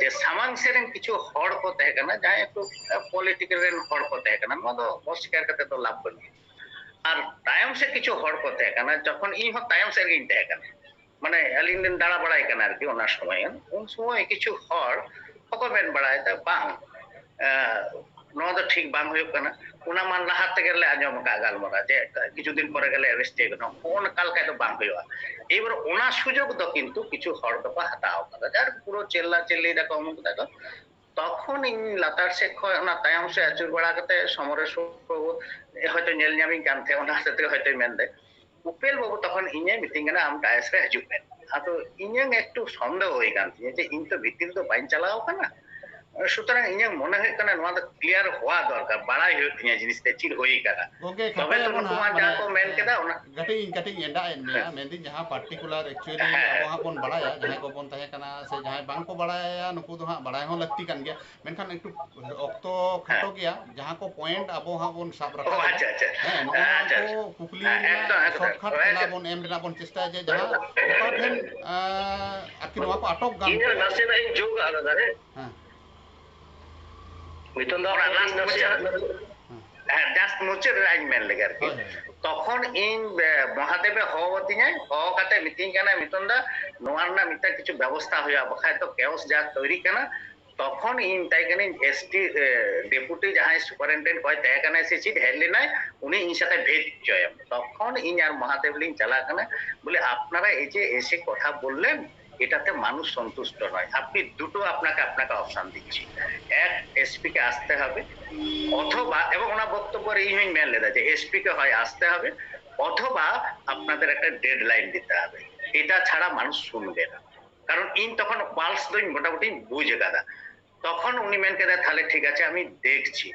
যে সামাং সেরেন কিছু হড় কো তেহে কানা যাহা একটু পলিটিক্যাল রেন হড় কো তেহে কানা মদ অস্বীকার করতে তো লাভ বনি আর তায়ম সে কিছু হড় কো তেহে কানা যখন ই হ তায়ম সে গিন তেহে কানা মানে আলিন দিন দাঁড়া বাড়াই কানা আর কি ওনার সময় উন সময় কিছু হড় হকবেন বাড়ায় তা বাং নোয়া তো ঠিক বাং হইব কানা ওনা মান লাহাতে গেলে আঞ্জম কা গালমারা যে কিছুদিন পরে গেলে অ্যারেস্ট হয়ে গেল কোন কালকে তো বাং হইবা এবার ওনা সুযোগ তো কিন্তু কিছু হড় তো হাতাও কাদা যার পুরো চেল্লা চেল্লি দেখো অমুক দেখো তখন ইন লাতার সে ওনা তায়ম সে আচুর বাড়া কাতে সমরেশ বাবু হয়তো নেল নামি কানতে ওনা সাথে হয়তো মেন দেয় উपेल বাবু তখন ইনে মিটিং না আম ডায়াস রে হিজুক বেন আতো ইনে একটু সন্দেহ হই কানতি যে ইন তো ভিতরে তো বাইন চালাও কানা সুতরাং ইনে মনে হয় কানা নোয়া তো ক্লিয়ার হওয়া দরকার বাড়াই হই ইনে জিনিস তে চির হই কানা ओके তবে তো তোমার যা কো মেন কেদা ওনা कटिंग एंडा एन मिया मेंदिन जहां पार्टिकुलर एक्चुअली अब वहां बन बड़ाया जहां को बन तहे कना से जहां बांग को बड़ाया नुकु दो हां बड़ाय हो लगती कन गया मेनखान एकटु ऑक्तो खाटो गया जहां को पॉइंट अब वहां बन साब रखा अच्छा अच्छा है नो को कुकली शॉर्टकट कला बन एम रेना बन चेष्टा जे जहां ओका ठेन आकि नवा को अटक गान ইন নাসে না ইন যোগ আলাদা রে हां মিতন দা লাস্ট নাসে হ্যাঁ জাস্ট মুচের রাইন মেন লাগে আর কি তখন ইন মহাদেবে হওয়াতি নাই হওয়াতে মিটিং কানা মিতন দা নোয়ার না মিতা কিছু ব্যবস্থা হইয়া বখায় তো কেওস যা তৈরি কানা তখন ইন তাই কানে এসটি ডেপুটি যাহাই সুপারিনটেন্ডেন্ট কয় তাই কানে সে চিট হেললি নাই উনি ইন সাথে ভেদ জয় তখন ইন আর মহাদেব লিং চালা কানা বলে আপনারা এই যে এসে কথা বললেন এটাতে মানুষ সন্তুষ্ট নয় আপনি দুটো আপনাকে অপশন দিচ্ছি এক এসপি কে আসতে হবে অথবা এবং ওনার বক্তব্যের এই মেন লেদা যে এসপি কে হয় আসতে হবে অথবা আপনাদের একটা ডেডলাইন দিতে হবে এটা ছাড়া মানুষ শুনবে না কারণ ইন তখন পালস তো মোটামুটি বুঝে গাদা তখন উনি মেন কেদে তাহলে ঠিক আছে আমি দেখছি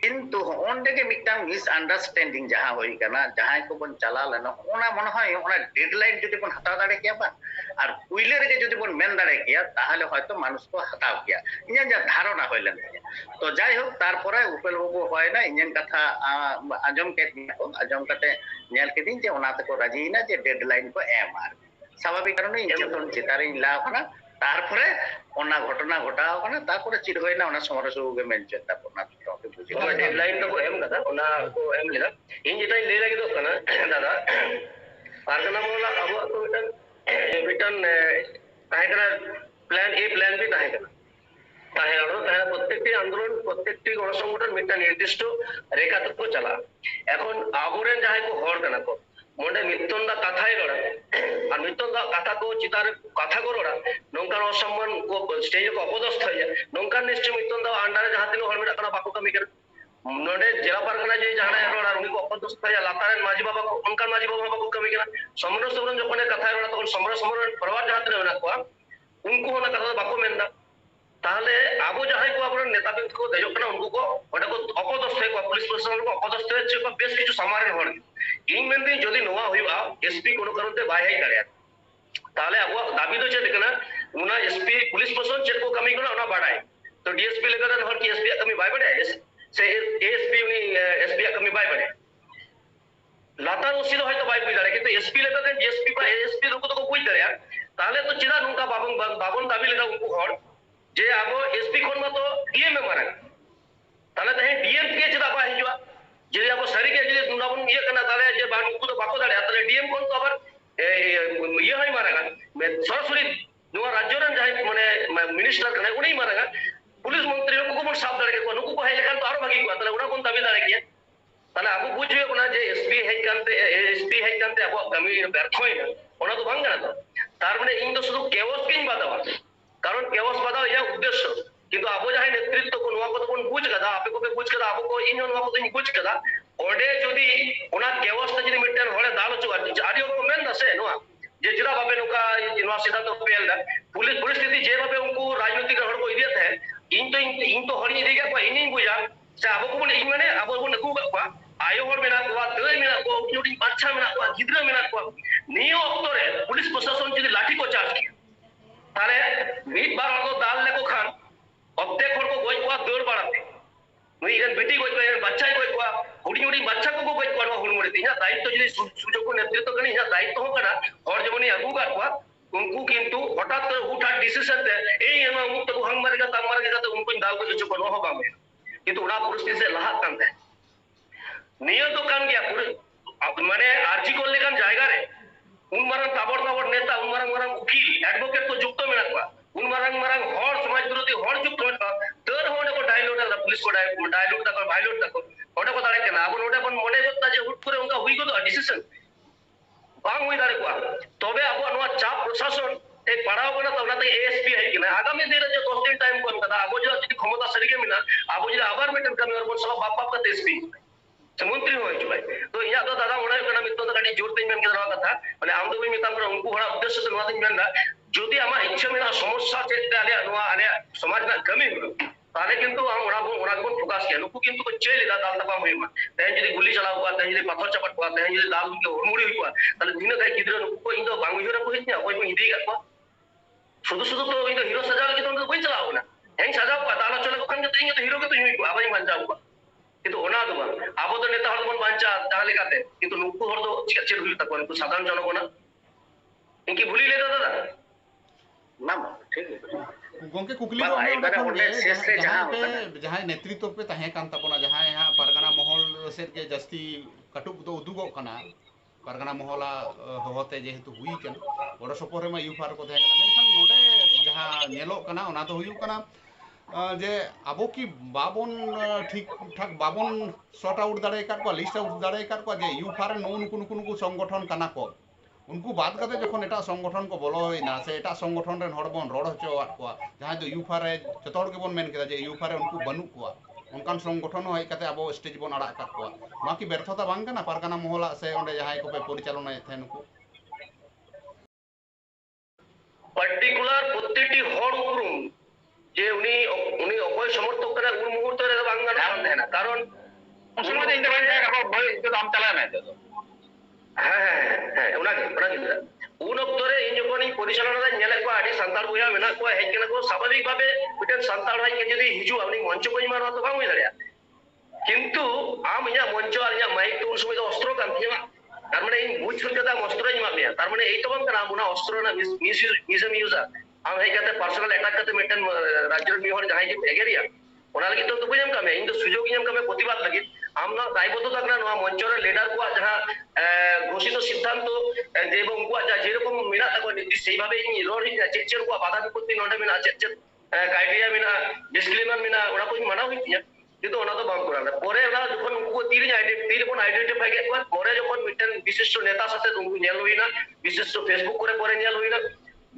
কিন্তু অন্ডে গে মিটাং মিস আন্ডারস্ট্যান্ডিং যাহা হই কানা যাহাই কো বন চালা লেনা ওনা মনে হয় ওনা ডেডলাইন যদি বন হাতাও দাঁড়ে কিয়া বা আর কুইলে রেগে যদি বন মেন দাঁড়ে কিয়া তাহলে হয়তো মানুষ কো হাতাও কিয়া ইঞ্জান যা ধারণা হইলেন তো যাই হোক তারপরে উপেল বাবু হয় না ইঞ্জান কথা আজম কে আজম কাতে নেল কেদিন যে ওনাতে কো রাজি না যে ডেডলাইন কো এম আর স্বাভাবিক কারণে ইঞ্জান চিতারে লাভ না তারপরে ওনা ঘটনা ঘটাও কানা তারপরে চির হয় না ওনা সমরসবুকে মেনচেন তারপর না তো বুঝি ᱚᱱᱟ ᱰᱮᱰᱞᱟᱭᱤᱱ ᱫᱚᱠᱚ ᱮᱢ ᱠᱟᱫᱟ ᱚᱱᱟ ᱠᱚ ᱮᱢ ᱞᱮᱫᱟ ᱤᱧ ᱡᱮᱴᱟᱧ ᱞᱟᱹᱭ ᱞᱟᱹᱜᱤᱫᱚᱜ ᱠᱟᱱᱟ ᱫᱟᱫᱟ ᱯᱟᱨᱜᱟᱱᱟ ᱢᱚᱦᱚᱞ ᱟᱵᱚᱣᱟᱜ ᱛᱚ ᱢᱤᱫᱴᱟᱝ ᱛᱟᱦᱮᱸ ᱠᱟᱱᱟ প্ল্যান এ প্ল্যান বি তাᱦᱮᱸ ᱠᱟᱱᱟ তাহলে প্রত্যেকটি আন্দোলন প্রত্যেকটি গণসংগঠন মিটটা নির্দিষ্ট রেখা তক চালায় এখন আবুরেন যাহাই কো হড় কানা কো মোডে মিত্তনদা কথাই রড়া আর মিত্তনদা কথা কো চিতার কথা কো রড়া নঙ্কার অসম্মান কো স্টেজ কো অপদস্থ হয়ে যায় নঙ্কার নিশ্চয় মিত্তনদা আন্ডারে যাহা তিনো হড় মিটা কানা বাকো কামি করে নোডে জেলা পারগানা যে জানা রড়া উনি কো অপদস্থ হয়ে লাতারেন মাঝি বাবা কো অনকার মাঝি বাবা বাকো কামি করে সমর যখন কথা রড়া তখন সমর পরিবার যাহা তিনো মেনা কো उनको होना कथा बाको मेनदा তাহলে আবু যাহাই কো আপনার নেতাবৃন্দ কো দেজক না উनको को ওটা কো অপদস্থ কো পুলিশ প্রশাসন কো অপদস্থ হচ্ছে কো বেশ কিছু সামারেন হল ইন মেনদি যদি নোয়া হইবা এসপি কোন কারণতে বাইরে দাঁড়িয়ে তাহলে আবু দাবি তো চলে কেনা উনা এসপি পুলিশ প্রশাসন চেক কো কমি করা ওনা বাড়ায় তো ডিএসপি লেগার হর কি এসপি কমি বাই বাড়ে সে এসপি উনি এসপি কমি বাই বাড়ে লাতার ওসিদ হয়তো বাই বুঝ দাঁড়ায় কিন্তু এসপি লেগার ডিএসপি বা এসপি লোক তো বুঝ দাঁড়ায় তাহলে তো চিনা নুকা বাবন দাবি লেগা উनको হর যে আবো এসপি কোন মতো ডিএম এ মারা তাহলে তাই ডিএম কে চিদা বা হিজুয়া যে আবো সারি কে যদি দুনাবন ইয়ে কানা তাহলে যে উनको তো বাকো দাঁড়ায় তাহলে ডিএম কোন তো আবার ইয়ে হয় মারা সরাসরি নোয়া রাজ্যরেন যাই মানে মিনিস্টার কানা উনি মারা পুলিশ মন্ত্রী লোক কোন সাফ দাঁড়ায় কো নুকু কো হাই লেখান তো আরো ভাগি কো তাহলে ওনা কোন দাবি দাঁড়ায় কি তাহলে আবু বুঝবে না যে এসপি হেড কানতে আবু কামি ব্যর্থ হয় না ওনা তো ভাঙ না তো তার মানে ইন তো শুধু কেওস কিন বাদাওয়া কারণ কেওস বাদাও ইয়া উদ্দেশ্য কিন্তু আবু যাহাই নেতৃত্ব কোন নোয়া কত কোন বুঝ গদা আপে কো বুঝ গদা আবু কো ইন নোয়া কত বুঝ গদা ওডে যদি ওনা কেওস তে যদি মিটেন হলে দাল চুয়া আদি ওর কো মেন দাসে নোয়া যে জিরা ভাবে নোকা নোয়া সিদ্ধান্ত পেলদা পুলিশ পরিস্থিতি যেভাবে উनको রাজনৈতিক হড় কো ইদিয়ে থাকে ইন তো হড়ি দিগা কো ইনি বুঝা সে আবু কো বলে ইন মানে আবু কো নকু কো আয়ো হড় মেনা কো দই মেনা কো উনি বাচ্চা মেনা কো গিদ্রা মেনা কো নিও অক্তরে পুলিশ প্রশাসন যদি লাঠি को চার্জ किया তাহলে মিট বার হলো দাল লেকো খান অর্ধেক হড় को গই কোয়া দৌড় বাড়াতে নই এর বেটি গই কোয়া এর বাচ্চাই গই কোয়া হুড়ি হুড়ি বাচ্চা को গই কোয়া হুড়মুড়ি তিনা দায়িত্ব যদি সুযোগ को নেতৃত্ব করি ইহা দায়িত্ব হোক না হড় যেমনি আগু কাট কোয়া उनको কিন্তু হঠাৎ করে হুটহাট ডিসিশন দে এই এমা মুক্ত को हम मारेगा तब मारेगा तो उनको दाल को जो को हो होगा কিন্তু ওনা পরিস্থিতি से লাহাত কানতে নিয়ত কান গিয়া পুরো মানে আরজি করলে কান জায়গা রে उन मारंग ताबड़ ताबड़ नेता उन मारंग उकिल एडवोकेट को जुक्त मेना को उन मारंग हर समाज विरोधी हर जुक्त मेना दर होने को डायलूट है पुलिस को डायलूट तक वायलेट तक ओडे को दाड़े केना अब ओडे बन मोडे जत्ता जे हुट करे उनका हुई को डिसीजन बांग हुई दाड़े को तबे अब नवा चाप प्रशासन एक पड़ाव बना तब ना एएसपी है कि ना आगामी दिन जो 10 दिन टाइम को कदा अब जो क्षमता सरी के मिना अब जो आबार मेटन कमी और सब बाप बाप का एसपी मंत्री हो भाई तो इया तो दादा ओना कना मित्तो तो काटी जोर तेन मेन के कथा माने आम तो भी मिताम पर उनको हड़ा उद्देश्य से नवा दिन मेनदा যদি আমার ইচ্ছা মেনা সমস্যা চেতে আলে নোয়া আলে সমাজ না কমি হলো তাহলে কিন্তু ওরা কোন ফোকাস কিয়া নুকু কিন্তু को चले दा दाल तपा होइमा তাই যদি গুলি চালাও কোয়া তাই যদি পাথর চাপাট কোয়া তাই যদি দাল কে হুড়মুড়ি হই কোয়া তাহলে দিনে তাই কিদরে নুকু को ইndo বাঙ্গি হরা কই না কই ইদি কাকো শুধু শুধু তো ইndo হিরো সাজাও কি তো কই চালাও না হেং সাজাও কোয়া তাহলে চলে ওখান কে তো হিরো কে তো হিরো আবাই মান যাও কোয়া কিন্তু ওনা দবা আবো তো নেতা হল কোন বাঞ্চা তাহলে কাতে কিন্তু নুকু হর তো চেচের হই তাকো কিন্তু সাধারণ জনগণ ইনকি ভুলি লে দাদা না ঠিক गोंके कुकली जहां नेतृत्व पे तहे कान तबना जहां यहां परगना महल से के जस्ती कटुक तो उदुगो कना परगना महला होते जेहेतु हुई कन बड़ सपोरे मा यूफार को तहे कना मेनखान नोडे जहां नेलो कना ओना तो हुई कना जे आबो की बाबन ठीक ठाक बाबन शॉर्ट आउट दाड़े कर को लिस्ट आउट दाड़े कर को जे यूफार नो नुकु संगठन कना को उनको बात करते जखन एटा संगठन को बोलो होइना से एटा संगठन रेन हड़ बन रड़ हचोआत को जहां जो यूफार रे जतो हड़ के बन मेन केदा जे यूफार रे उनको बनु को उनकान संगठन हो कते अब स्टेज बन आड़ा का को मा की व्यर्थता बांग कना पारगाना महला से ओंडे जहां को पे परिचालना थे नुको पार्टिकुलर प्रत्येकटी हड़ उपरुम যে উনি উনি অকয় সমর্থক করা উন মুহূর্তে রে বাং গানা কারণ उन समय तो इंडिया में जाएगा भाई जो हम चला में तो হ্যাঁ ওনাকে উন অক্তরে ইন যখন এই পরিচালনাটা নেলে কো আডি সান্তাল বইয়া মেনা কো হেজ কেনা কো স্বাভাবিক ভাবে মিটেন সান্তাল ভাই কে যদি হিজু আপনি মঞ্চ কই মারো তো বাং হই দাঁড়িয়া কিন্তু আম ইয়া মঞ্চ আর ইয়া মাইক তো উন সময় তো অস্ত্র কান থিয়া তার মানে এই বুঝ সুনকাতা অস্ত্র ইমা মিয়া তার মানে এই তো বাং কানা মুনা অস্ত্র না মিউজিয়াম ইউজার আম হেই কাতে পার্সোনাল অ্যাটাক কাতে মিটেন রাজ্যের মিহর যাই যে এগেরিয়া ওনা লাগি তো বুঝাম কামে ইন তো সুযোগ ইম কামে প্রতিবাদ লাগি আমরা দায়বদ্ধ থাকনা নোয়া মঞ্চর লিডার কো যাহা ঘোষিত সিদ্ধান্ত এবং উনকুয়া যা যেরকম মিনা থাকো নির্দিষ্ট সেইভাবে রোড চেকচের কো বাধা বিপত্তি নডে মিনা চেকচের ক্রাইটেরিয়া মিনা ডিসক্লেমার মিনা ওনা কো মানা হইতিয়া কিন্তু ওনা তো বাং করা পরে ওনা যখন উনকু তীর কোন আইডেন্টিফাই কে পরে যখন মিটেন বিশিষ্ট নেতা সাথে উনকু নেল হইনা বিশিষ্ট ফেসবুক করে পরে নেল হইনা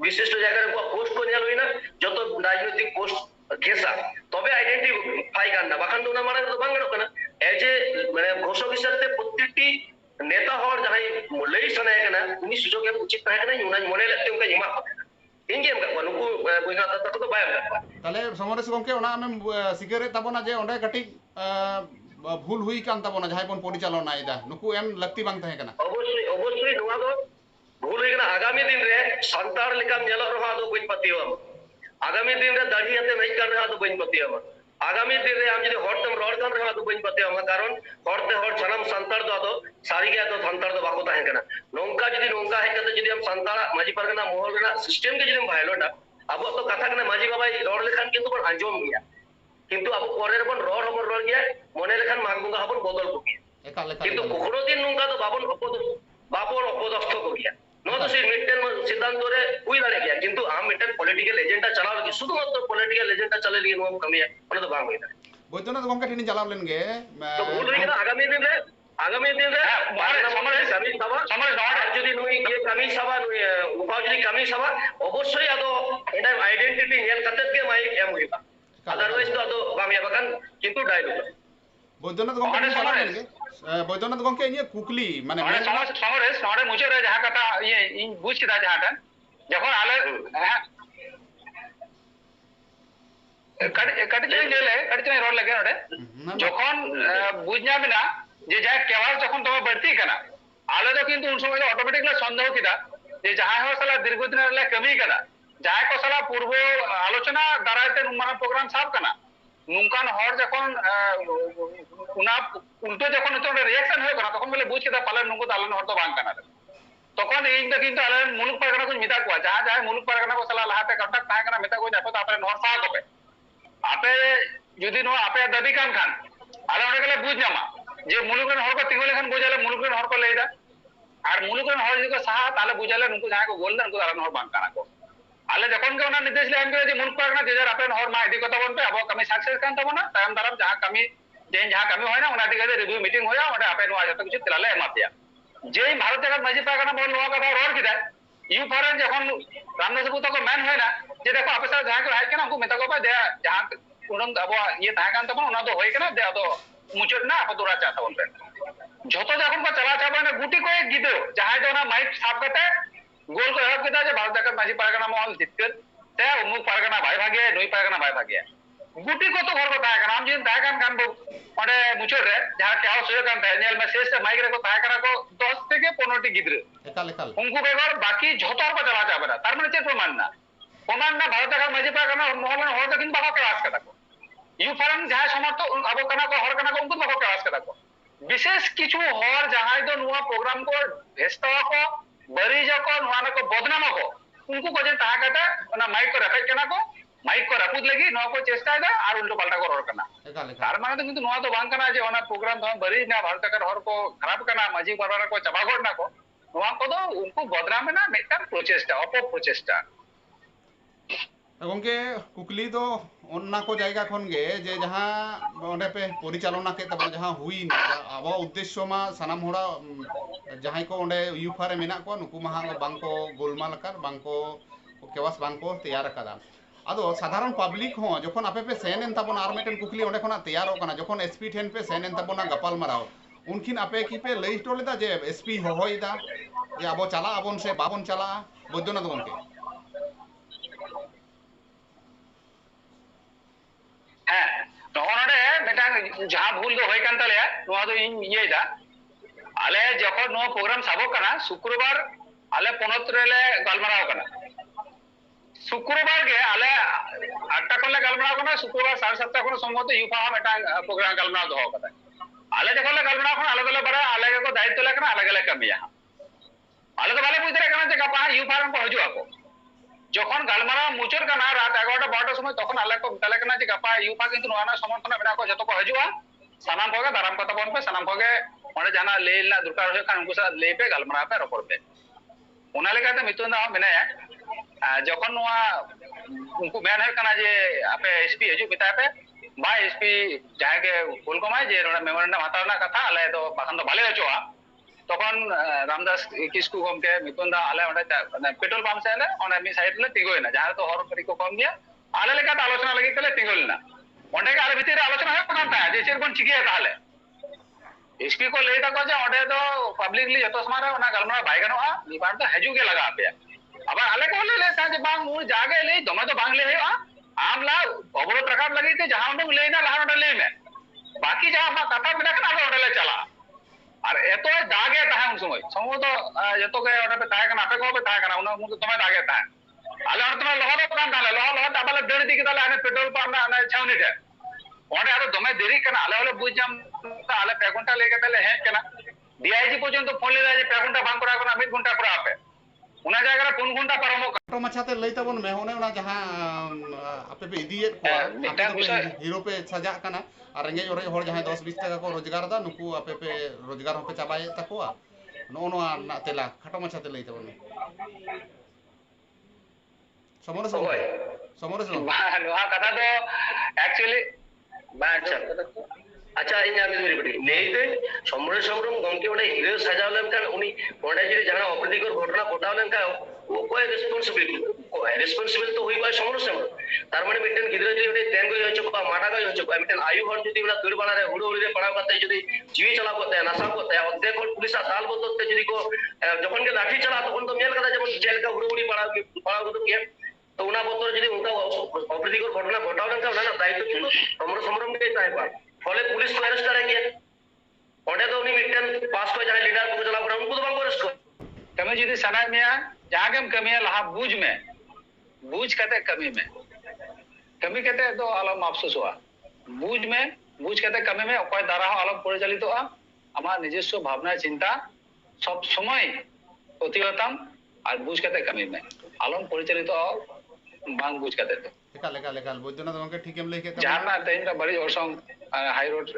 বিশিষ্ট জায়গায় পোস্ট করে নেল হইনা যত রাজনৈতিক পোস্ট ঘেসা তবে আইডেন্টিফাই কান্না বাখান ওনা মানে তো বাং না এজ এ মানে ঘোষক হিসাবে প্রত্যেকটি নেতা হওয়ার যাহাই লই সনে কেনা উনি সুযোগ এম উচিত তাহে কেনা উনা মনে লাগতে উনকা ইমা ইনগে এম কাকবা নুকু বুঝনা তা তো বায়াম কাকবা তাহলে সমরেশ গমকে ওনা আমি সিগারে তাবনা যে ওঁডে কাটি ভুল হুই কান তাবনা যাহাই বন পরিচালনা ইদা নুকু এম লাগতি বাং তাহে কেনা অবশ্যই নোয়া দো ভুল হই কেনা আগামী দিন রে সন্তার লিকাম নেল রহা দো বইন পাতিওম আগামী দিন রে দাঁড়িয়াতে নাই কান রহা দো বইন পাতিওম আগামী দিনে আমি যদি হরতম রড কান রহা দো বইন পাতিওম কারণ হরতে হর সানাম সন্তার দো সারি গয়া তো সন্তার দো বাকো তাহে কেনা নৌকা যদি নৌকা হে কাতে যদি हम সন্তারা মাঝি পারগনা মহল রেনা সিস্টেম কে যদি ভাইলোটা আবো তো কথা কেনা মাঝি বাবাই রড লেখান কিন্তু বড় আঞ্জম গিয়া কিন্তু আবো পরের বন রড हमर রড গিয়া মনে লেখান মাগবুঙ্গা হবন বদল কো গিয়া একাল একাল কিন্তু কখনো দিন নৌকা তো বাপর অপদস্থ কো গিয়া নো তো সেই মিটেন সিদ্ধান্ত রে উই দাঁড়ে গিয়া কিন্তু আম মিটেন পলিটিক্যাল এজেন্ডা চালাও কি শুধুমাত্র পলিটিক্যাল এজেন্ডা চালে লিয়ে নো কমি ওনা তো বাং হইনা বৈদ্যনাথ গমকে টিনি চালাও লেন গে তো ভুল হই গেল আগামী দিন রে কামি সভা আর যদি নুই কে কামি সভা উপাও যদি কামি সভা অবশ্যই আদো এটা আইডেন্টিটি নেল কাতে কে মাই এম হইবা আদারওয়াইজ তো আদো বামিয়া বাগান কিন্তু ডায়লগ বৈদ্যনাথ গমকে টিনি চালাও লেন গে বৈদ্যনাথ গমকে ইয়ে কুকলি মানে সমরেশ নড়ে মুছে রে যাহা কথা ইয়ে ইন বুঝ কিদা যাহাটা যখন আলে কাটি রড লাগে নড়ে যখন বুঝনা বিনা যে যা কেওয়াল যখন তোমার বাড়তি কানা আলে তো কিন্তু উন সময় অটোমেটিকলি সন্দেহ কিদা যে যাহা হয় সালা দীর্ঘদিন রে কমি কানা যাহা কো সালা পূর্ব আলোচনা দাঁড়াইতে মানে প্রোগ্রাম সাব কানা নুনকান হর যখন উনা উল্টো যখন তো রিঅ্যাকশন হয় কানা তখন বলে বুঝ কিদা পালে নুনকো আলেন হর তো বাং কানা তখন এই কিন্তু আলেন মুলুক পারগানা কো মিতা কোয়া যাহা যাহা মুলুক পারগানা কো সালা লাহাতে কন্টাক্ট তাহে কানা মিতা কো যাপে তো আপে নর সা কবে আপে যদি নো আপে দাবি কান খান আলে ওরে গেলে বুঝ জামা যে মুলুকের হর কো তিঙ্গলে খান বুঝালে মুলুকের হর কো লেইদা আর মুলুকের হর যদি সাহা তাহলে বুঝালে নুকু যাহা কো গোলদা নুকু আলেন হর বাং কানা কো আলে যখন কে ওনা নির্দেশ লে আমকে যে মুলুক পারগানা যে যার আপেন হর মা ইদি কথা বলতে আবো কমি সাকসেস কান তাবনা তাম দারাম যাহা কমি যেন যাহা কমি হয় না ওনা দিকে রিভিউ মিটিং হয় ওটা আপে নো যত কিছু তিলালে এমাতিয়া যেই ভারত জায়গা মাঝি পারগানা বল নোয়া কথা রড কিদা ইউ ফরেন যখন রামদাস বাবু তখন ম্যান হয় না যে দেখো আপে সাথে যাহা কো হাই কেনা উনকু মেতা কো পা দে যাহা উনম আবো ইয়ে তাহা কান তখন ওনা তো হই কেনা দে তো মুচর না আপো দৌড়া চাতা বলবেন যত যখন কো চালা চাবা না গুটি কয়েক গিদো যাহাই তো না মাইক সাপ কাতে গোল করে হক কিদা যে ভারত জায়গা মাঝি পারগানা মহল জিতকের তে উমুক পারগানা ভাই ভাগে নই পারগানা ভাই ভাগে গুটি কত ঘর কথা কান আম যেন তাহা কান কানবো ওডে মুচর রে যাহা কেও সুযোগ কান তাই নেল মেসেজ মাইক রে কো তাহা কানা কো 10 থেকে 15 টি গিদ্রে একাল একাল উনকু বেগর বাকি যত হর কো চালা যাবে না তার মানে চেক প্রমাণ না ভারত জায়গা মাঝি পারগানা মহল হর তো কিন্তু বাবা ক্লাস কাটা ইউ ফরেন যাহা সমর্থ আবো কানা কো হর কানা কো উনকু বাবা ক্লাস কাটা বিশেষ কিছু হর যাহাই তো নুয়া প্রোগ্রাম को भेजता को बरी जको नुआ ना को बदनाम को उनको को जे ताहा काटा ओना माइक को रेफेक्ट केना को माइक को रापुद लगी नुआ को चेष्टा दा और उल्टो पलटा को रड़ करना একাল একাল तार माने तो किंतु नुआ तो बांग करना जे ओना प्रोग्राम तो बरी ना भारत का हर को खराब करना माजी परवारा को चबागोड़ ना को नुआ को तो उनको बदनाम ना मेटा प्रोचेस्टा अप प्रोचेस्टा गमके कुकली तो ओन्ना को जायगा खन गे जे जहां ओंडे पे परिचालना के तब जहां हुई अब उद्देश्य मा सनाम होड़ा जहां को ओंडे यूफारे मेना को नुकु महा बांको गोलमाल कर बांको केवास बांको तैयार कदा आदो साधारण पब्लिक हो जखन आपे पे सेन एन तबन आर मेटन कुकली ओंडे खना तैयार होना जखन एसपी ठेन पे सेन एन तबना गपाल माराव उनकिन आपे की पे लई टोलेदा जे एसपी होइदा जे आबो चला आबन से बाबन चला बद्यनाथ गमके ᱦᱮᱸ ᱱᱚᱜᱼᱚ ᱱᱚᱰᱮ ᱢᱤᱫᱴᱟᱝ ᱡᱟᱦᱟᱸ ᱵᱷᱩᱞ ᱫᱚ ᱦᱩᱭ ᱠᱟᱱ ᱛᱟᱞᱮᱭᱟ ᱱᱚᱣᱟ ᱫᱚ ᱤᱧ ᱤᱭᱟᱹᱭᱮᱫᱟ ᱟᱞᱮ ᱡᱚᱠᱷᱚᱱ ᱱᱚᱣᱟ ᱯᱨᱳᱜᱨᱟᱢ ᱥᱟᱵᱚᱜ ᱠᱟᱱᱟ ᱥᱩᱠᱨᱚᱵᱟᱨ ᱟᱞᱮ ᱯᱚᱱᱚᱛ ᱨᱮᱞᱮ galmarᱟᱣ ᱠᱟᱱᱟ शुक्रवार के आले 8टा खन ले गलमराव कना शुक्रवार 7:30 खन सम्भवत यूफा मेटा प्रोग्राम गलमराव दो कदा आले जखन ले गलमराव खन आले दले बड़ा आले को दायित्व ले कना आले गले कमिया आले तो बाले बुझरे कना जे गपा यूफा को हजु आको जखन गलमराव मुचर कना रात 11टा 12टा समय तखन आले को तले कना जे गपा यूफा किंतु नोना समर्थन मेना को जतो को हजुआ सानाम भगे दाराम कथा बन पे सानाम भगे ओने जाना लेला दुरकार हो खान उनको साथ ले पे गलमराव पे रपड़ पे ओना लेकाते मितुन दा मेनाया जखन उनको मेन है कना जे आपे एसपी हजू बिता पे बा एसपी जाय के कोल कमाय जे मेमोरेंडम हतावना कथा आले तो बाखन तो भाले हचोआ तखन रामदास किस्कू गमके मितुन दा आले ओने पेट्रोल पंप से आले ओने मी साइड ले तिगोयना जहां तो हर करी को कम गया आले लेका आलोचना लगी तले तिगोलना ओंडे के आले भीतर आलोचना है कोना जे चेर कोन चिके ताले एसपी को ले तको जे ओंडे तो पब्लिकली जतो समारे ओना गलमरा बाय गनोआ नी बार तो हजू के लगा पे अब आले को ले ता जे बांग मु जागे ले दमे तो बांग ले है आमला अवरोध रखाब लगी ते जहां उन लेना लहार ले में बाकी जहां बा कथा में ना आले ओडले चला और एतो दागे ता उन समय समो तो जतो के ओडे पे ताय कना पे को पे ताय कना उन मु तो दागे ता आले और तुम लोहा तो काम डाले लोहा दाबले डेढ़ दी के दाले आने पेट्रोल पंप ना छावनी थे ओडे आरो दमे देरी कना आले वाले बुझम ता आले 2 घंटा लेके ताले है कना डीआईजी पर्यंत फोन ले जे 2 घंटा बांग करा कना 1 घंटा करा पे उना जायगा रे 3 घंटा परमो तो मछाते लई तबन में होने ना जहां आपे पे इदियत को हीरो पे सजा कना और रेंगे ओरे होर जहां 10 20 टका को रोजगार दा नुकु आपे पे रोजगार हो पे चाबाय तकोआ नो नो ना तेला खटो मछाते लई तबन में समोरस नोहा कथा तो एक्चुअली अच्छा इन आमी मेरी बड़ी लेते समरे समरम गमके ओडे हीरो सजावलेन का उनी ओडे जे जहां अप्रीतिकर घटना घटावलेन का वो कोई रेस्पॉन्सिबल तो हुई बाय समरे समर तार माने मिटन गिदरा जे ओडे तेन गय होचो का माटा गय होचो का मिटन आयु हन जदी बड़ा दुर बाला रे हुडो हुडी रे पड़ा करते जदी जीवी चला करते नशा करते अद्धे को पुलिस दाल बदते जदी को जखन के लाठी चला तखन तो मेल कदा जब जेल का हुडो हुडी पड़ा तो के तो उना बतर जदी उनका अप्रीतिकर घटना घटावलेन का ना दायित्व किंतु समरे समरम के ताय पा फले पुलिस को अरेस्ट करे गया ओडे तो उनी मिटन पास को जहां लीडर को चला कर उनको तो बांग अरेस्ट कर कमी जदी सना में जहां केम कमी लहा बूझ कते कमी में कमी कते तो आलम अफसोस हुआ बूझ कते कमी में अकय दारा हो आलम परिचालित हुआ आमा निजस्व भावना चिंता सब समय प्रतिहतम और बूझ कते कमी में आलम परिचालित बांग बूझ कते तो लेका बुद्धना तो ठीक हम लेके जहां ना तेन का बड़ी ओरसंग हाई रोड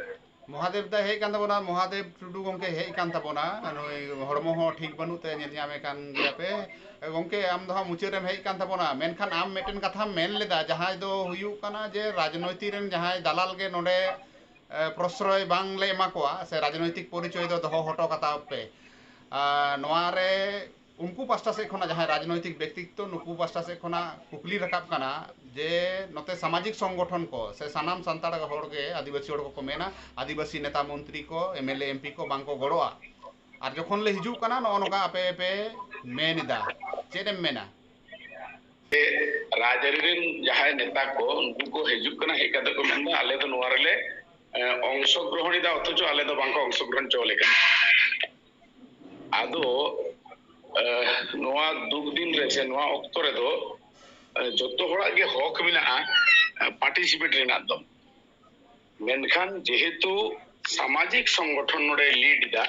महादेव दा हे कान तबना महादेव टुडू गमके हे कान तबना नय हरमो हो ठीक बनु ते नेल जामे कान गया पे गमके आम दहा मुचेरेम हे कान तबना मेनखान आम मेटन कथा मेन लेदा जहां दो हुयु काना जे राजनैतिक रेन जहां दलाल गे नोडे प्रश्रय बांग ले एमा कोआ से राजनैतिक परिचय दो दहो हटो कता पे नोआ रे उनको पास्टा से खना जहां राजनैतिक व्यक्तित्व नुकु पास्टा से खना कुकली रकाब कना जे नते सामाजिक संगठन को से सानाम संताड़ होड़गे आदिवासी होड़ को मेना आदिवासी नेता मंत्री को एमएलए एमपी को बांको गड़ोआ और जखन ले हिजू कना नो नोका आपे पे मेनदा चेदम मेना राजरीन जहां नेता को उनको को हिजू कना हे कदा को मेनदा आले तो नोआ रेले अंशग्रहण दा अथचो आले तो बांको अंशग्रहण चोले कना आदो नोआ दुख दिन रे से नोआ अक्तो रे दो जतो होड़ा के हक मिला पार्टिसिपेट रेना दो मेनखान जेहेतु सामाजिक संगठन नोडे लीड दा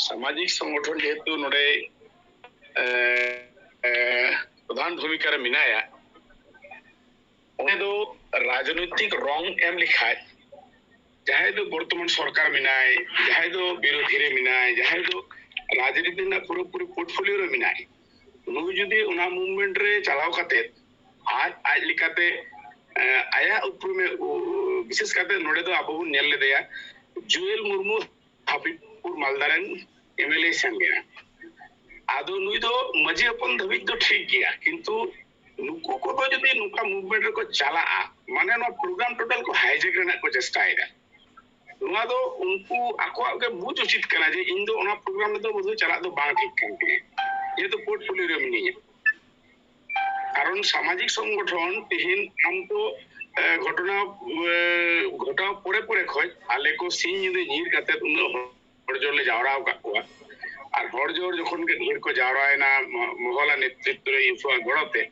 सामाजिक संगठन जेहेतु नोडे प्रधान भूमिका रे मिनाया ओने दो राजनीतिक रंग एम लिखाय जहां दो वर्तमान सरकार मिनाय जहां दो विरोधी रे मिनाय जहां दो राजनीति ना पूरा पोर्टफोलियो रे मिनाय नु जदी उना मूवमेंट रे चलाव काते आज लिखाते आया ऊपर में विशेष करते नोडे तो आबो नेल ले दया जुएल मुर्मू हाफिपुर मालदारन एमएलए संगेना आदो नुई दो मजी अपन धबी तो ठीक गया किंतु नुको को तो जदी नुका मूवमेंट रे को चला माने नो प्रोग्राम टोटल को हाईजेक रेना को चेष्टा आइदा नुआ दो उनको आको के बुझ उचित कना जे इन दो ओना प्रोग्राम में तो बधु चला दो बांग ठीक करके ये तो पोर्टफोलियो रे मिनी कारण सामाजिक संगठन तिहिन हम तो ঘটনা ঘটাও পরে খোঁজ আলে কো সিং যদি নির কাতে হরজলে যাওরাও কাকুয়া আর হরজোর যখন ঢের কো যাওরায়না মহলা নেতৃত্ব ইনফো গড়তে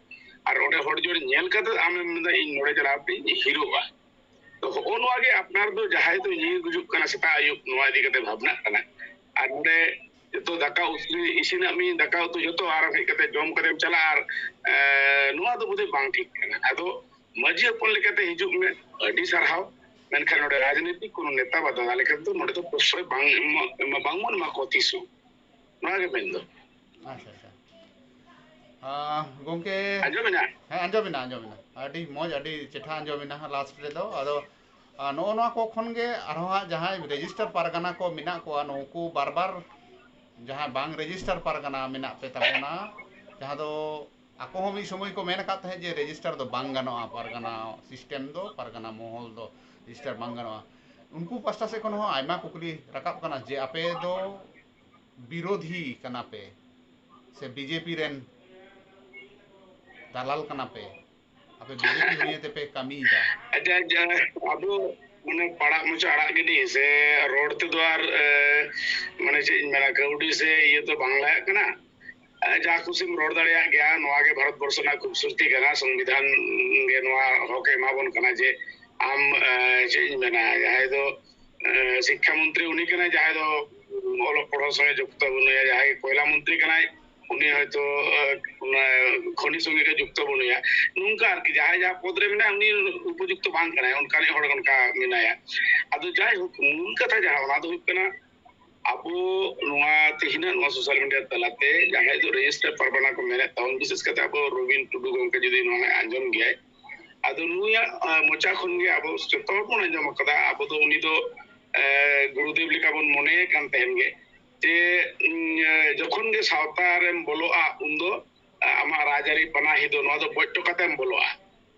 আর ওটা হরজোর নেল কাতে আমি ইন নড়ে চালা হিরোবা তো ওনওয়াগে আপনার তো যাহাই তো নির গুজুক কানা সেটা আয়ুক নোয়া ইদি কাতে ভাবনা কানা আর ওটা তো দাকা ইসিন আমি দাকা তো যত আর হেই কাতে জম কাতে চালা আর নোয়া তো বুঝে বাং ঠিক কানা আদো মাঝি হপন লেকাতে হিজুক মে আডি সারহাও মেনখান ওটা রাজনীতি কোন নেতা বা দাদা লেকাতে তো নোডে তো প্রশ্রয় বাংমন মা কতিসু নোয়া গে মেন দো अच्छा अच्छा गोंके আজমেনা हाँ आंजोमिना आंजोमिना अडी मौज अडी चेठा आंजोमिना लास्ट रे दो अदो नो नो को खन गे आरहा जहां रजिस्टर पारगाना को मिना को नोकु बार बार जहां बांग रजिस्टर पारगाना मिना पे तबना जहां दो ako hom समय को मेन कात है जे रजिस्टर दो बांग गानोआ पारगाना सिस्टम दो पारगाना मोहल दो रजिस्टर बांग गानोआ उनको पास्टा से कोनो आयमा कुकली रकाब कना जे आपे दो विरोधी कना पे से बीजेपी रेन दालाल कना पे आपे बीजेपी होने ते पे कमी दा अच्छा अब মানে পাড়া মুচা আড়া গিয়ে সে রোড তে দ্বার মানে মেলা কাউডি সে ইয়ে তো বাংলা কানা যা খুশিম রোড দাঁড়িয়ে গিয়া নোয়াগে ভারতবর্ষ না খুবসুরতি কানা সংবিধান গে নোয়া হকে মাবন কানা যে আম যে মেনা যাহাই তো শিক্ষামন্ত্রী উনি কানা যাহাই তো অলপ পড়ার সঙ্গে যুক্ত বনুয়া যাহাই কয়লা মন্ত্রী কানাই উনি হয়তো খনি সঙ্গে যুক্ত বনুয়া নুনকা আর কি যাহাই যা পদরে মেনা উনি উপযুক্ত বাং কানাই উনকানি হড় উনকা মেনায়া আদো যাই হোক মূল কথা যাহা ওনা দো হুᱭᱩᱜ ᱠᱟᱱᱟ ᱟᱵᱚ ᱱᱚᱣᱟ ᱛᱮᱦᱤᱧᱟᱜ ᱱᱚᱣᱟ ᱥᱳᱥᱟᱞ ᱢᱤᱰᱤᱭᱟ ᱛᱟᱞᱟᱛᱮ ᱡᱟᱦᱟᱸᱭ ᱫᱚ ᱨᱮᱡᱤᱥᱴᱟᱨ ᱯᱟᱨᱜᱟᱱᱟ ᱠᱚ ᱢᱮᱱᱮᱫ ᱛᱟᱵᱚᱱ ᱵᱤᱥᱮᱥ ᱠᱟᱛᱮ ᱟᱵᱚ ᱨᱚᱵᱤᱱ ᱴᱩᱰᱩ ᱜᱚᱢᱠᱮ ᱡᱩᱫᱤ ᱱᱚᱣᱟ ᱟᱸᱡᱚᱢ ᱜᱮᱭᱟᱭ ᱟᱫᱚ ᱱᱩᱭᱟᱜ ᱢᱚᱪᱟ ᱠᱷᱚᱱᱜᱮ ᱟᱵᱚ ᱡᱚᱛᱚ ᱦᱚᱲ ᱵᱚᱱ ᱟᱸᱡᱚᱢ ᱟᱠᱟᱫᱟ ᱟᱵᱚ ᱫᱚ ᱩᱱᱤ ᱫᱚ ᱜᱩᱨᱩᱫᱮᱵ ᱞᱮᱠᱟ ᱵᱚᱱ ᱢᱚᱱᱮ ᱠᱟᱱ ᱛᱟᱦᱮᱱ ᱜᱮ যে যখন গে সাঁওতারেম বলোয়া উন্দো আমার রাজারি পানাহি দো নোয়া দো বৈঠক কাতেম বলোয়া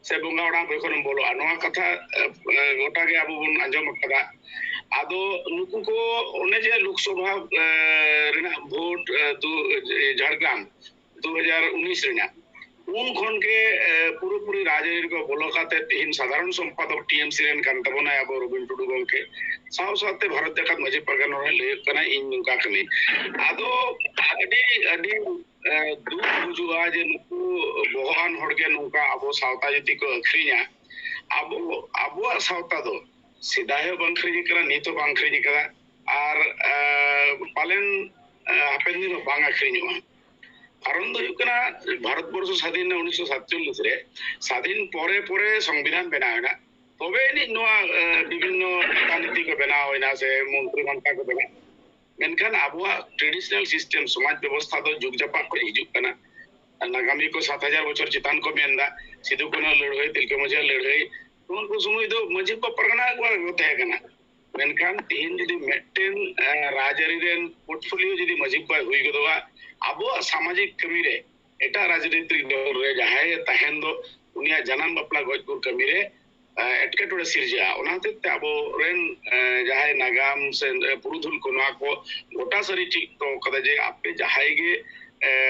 সে বঙ্গা ওড়া বৈখনম বলোয়া নোয়া কথা গোটাগে আবো বন আঞ্জম আকাদা আদো নুকু কো ওনে যে লোকসভা রেনা ভোট ঝাড়গ্রাম 2019 রেনা उन खन के पूरी राजनीति को बोलो खाते तीन साधारण संपादक टीएमसी रेन कान तबना अब रबिन टुडू गंके साव साथे भारत देखात मजे परगन रे ले कना इन नुका कने आदो अडी अडी दू बुजुआ जे नुकु भगवान हड़के नुका अब सावता जति को अखरिया अब सावता दो सिदाहे बंखरी करा नीतो बंखरी करा আর পালেন হাপেন দিন বাং আখরিñu কারণ তো হুকনা ভারতবর্ষ স্বাধীন 1947 রে স্বাধীন পরে পরে সংবিধান বেনা হয় না তবে নি নোয়া বিভিন্ন রাজনীতি को বেনা হয় না সে মন্ত্রী মন্ত্রী को বেনা মেনখান আবুয়া ট্রেডিশনাল সিস্টেম সমাজ ব্যবস্থা তো যুগ জাপা করে হিজুক কানা নাগামী को 7000 বছর চিতান को মেন্দা সিধু কোনা লড়াই তিলকে মজা লড়াই उनको समय दो मजे को परगना होते है कना मेनखान तीन जदी मेटेन राजरी रेन पोर्टफोलियो जदी मजिक पर हुई गदवा अब सामाजिक कमी रे एटा राजनीतिक दल रे जहाय तहन दो उनिया जन्म बपला गजपुर कमी रे एटकेटोड़े सिरजा ओनाते अब रेन जहाय नागाम से पुरुधुल को नवा को गोटा सरी ठीक तो कदा जे आपे जहाय गे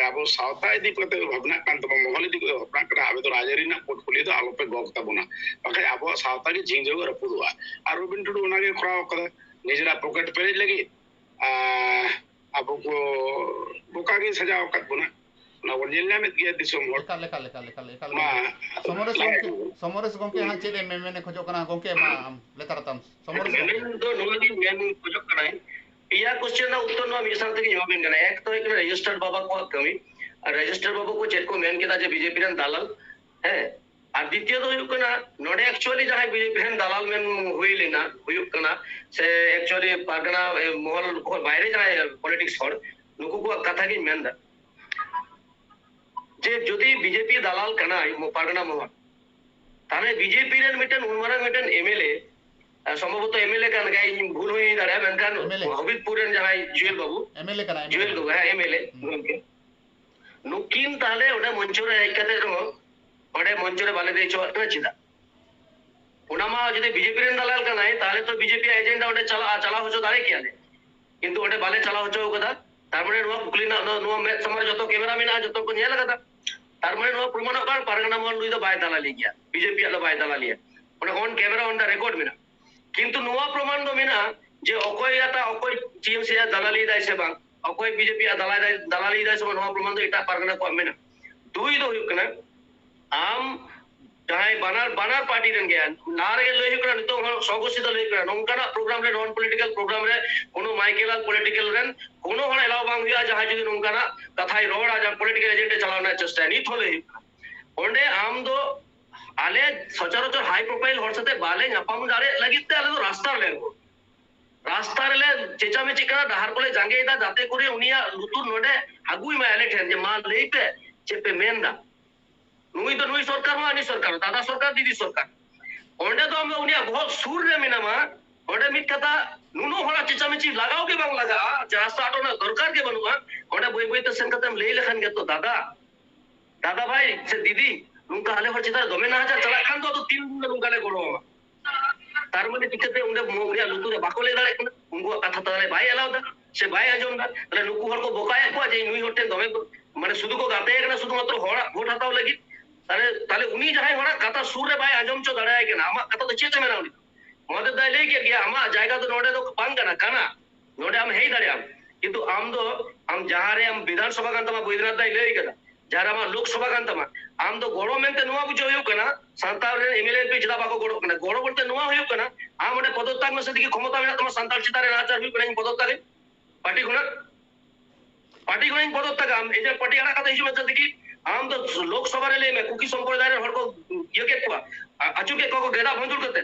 अब सावता इदी कते भावना कान तो मोहल इदी कते भावना करा आबे तो राजरी ना पोर्टफोलियो तो आलोपे गगता बना बाकी अब सावता के झिंगजो रपुदवा और रबिन टुडू ओनागे खराव कदा निजरा पॉकेट पेज लगी अब को बोकागे सजाव कत बना ना वजेलना में गया दिसम होर काले समरेश गोंके हां चेदे मेने खोजो कना गोंके मा लेतारतम समरेश तो नोगी मेन खोजो कना इया क्वेश्चन ना उत्तर ना मिसाल থেকে জবাবেন কেন এক তো এখানে রেজিস্টার্ড বাবা কো কমি আর রেজিস্টার্ড বাবা কো চেক কো মেন কেদা যে বিজেপি রেন দালাল হ্যাঁ আর দ্বিতীয় তো হুক না নডে অ্যাকচুয়ালি যাহাই বিজেপি রেন দালাল মেন হইলে না হুক না সে অ্যাকচুয়ালি পারগনা মহল বাইরে যায় পলিটিক্স হর নুকু কো কথা কি মেন দা যে যদি বিজেপি দালাল কানাই পারগনা মহল তাহলে বিজেপি রেন মিটেন উনমারা মিটেন এমএলএ সম্ভবত এমএলএ কান গাই ভুল হই দাঁড়া মেনখান হবিবপুর রেন যাহাই জুয়েল বাবু এমএলএ কানা জুয়েল বাবু হ্যাঁ এমএলএ নুকিন তাহলে ওটা মঞ্চরে একসাথে ওটা মঞ্চরে বালে দিয়ে চলে চিদা ওনামা যদি বিজেপি রেন দালাল কানাই তাহলে তো বিজেপি এজেন্ডা ওটা চালা হচ্ছে দাঁড়ে কি আনে কিন্তু ওটা বালে চালা হচ্ছে ও কথা তার মানে নোয়া কুকলি না নোয়া ম্যাচ সমাজ যত ক্যামেরা মেনা যত को নিয়া লাগা তার মানে নোয়া প্রমাণ কর পারগনা মহল লুই তো বাই দালালি গিয়া বিজেপি আলো বাই দালালিয়া on camera on the record में किंतु नुआ प्रमाण दो मेना जे अकोय आता अकोय टीएमसी या दलाली दाय से बांग अकोय बीजेपी या दलाली दाय से नुआ प्रमाण दो इटा पारगना को मेना दुई दो हुकना आम जहां बानार पार्टी रन गया नारे लय हुकना नितो सगोसित लय हुकना नोंकाना प्रोग्राम रे नॉन पॉलिटिकल प्रोग्राम रे कोनो माइकेल पॉलिटिकल रन कोनो हण एलाव बांग हुआ जहां जदी नोंकाना कथाई रोड आ पॉलिटिकल एजेंडा चलावना चेष्टा नित होले ओंडे आम दो आले सचराचर हाई प्रोफाइल हर साथे बाले नापाम दारे लगिते आले तो रास्ता रे चेचा में चिकना डहार कोले जांगे इदा जाते करे उनिया लुतुर नोडे हागुई में आले ठेन जे मान लेई पे चेपे मेंदा नुई सरकार मा अनि सरकार दादा सरकार दीदी सरकार ओंडे तो हम उनिया बहुत सुर रे मिनामा ओंडे मिट कथा नुनो होला चेचा में ची लगाओ के बांग लगा रास्ता आटो ना दरकार के बनुआ ओंडे बोई बोई तो सेन कतम लेई लखन के तो दादा भाई से दीदी नुका हले हर चिता दमे ना हजार चला खान तो 3 दिन नुका ले गोड़ो तार माने टिकते उंडे मोरिया लुतु रे बाको ले दाले उनको कथा ताले भाई अलाउदा से भाई आजम दा तले नुकु हर को बोकाया को जे नुई होटे दमे माने सुदु को गाते एकना सुदु मात्र होड़ा वोट हताव लगी ताले उनी जहां होड़ा कथा सुर रे भाई आजम चो दड़ाय के ना आमा कथा तो चेते मेना उनी मोदे दाय ले के गया आमा जायगा तो नोडे तो पांग काना नोडे हम हेई दाड़े किंतु आम दो हम जहां रे हम विधानसभा कांतमा बैद्यनाथ दाय ले केदा जहां आमा लोकसभा कांतमा आम दो गोड़ो मेनते नुआ बुझो हुयो कना सांताल रे एमएलए पे चिदा बाको गोड़ो कना गोड़ो बोलते नुआ हुयो कना आम ओडे पदोत्ताक में सदी की क्षमता मेना तमा सांताल चितारे नाचार हुयो कना पदोत्ताक पार्टी गुना पदोत्ताक आम एजे पार्टी आड़ा कथा हिसु में सदी की आम तो लोकसभा रे ले में कुकी संप्रदाय रे हर को ये के कुआ अचु के को गेदा बंदुर करते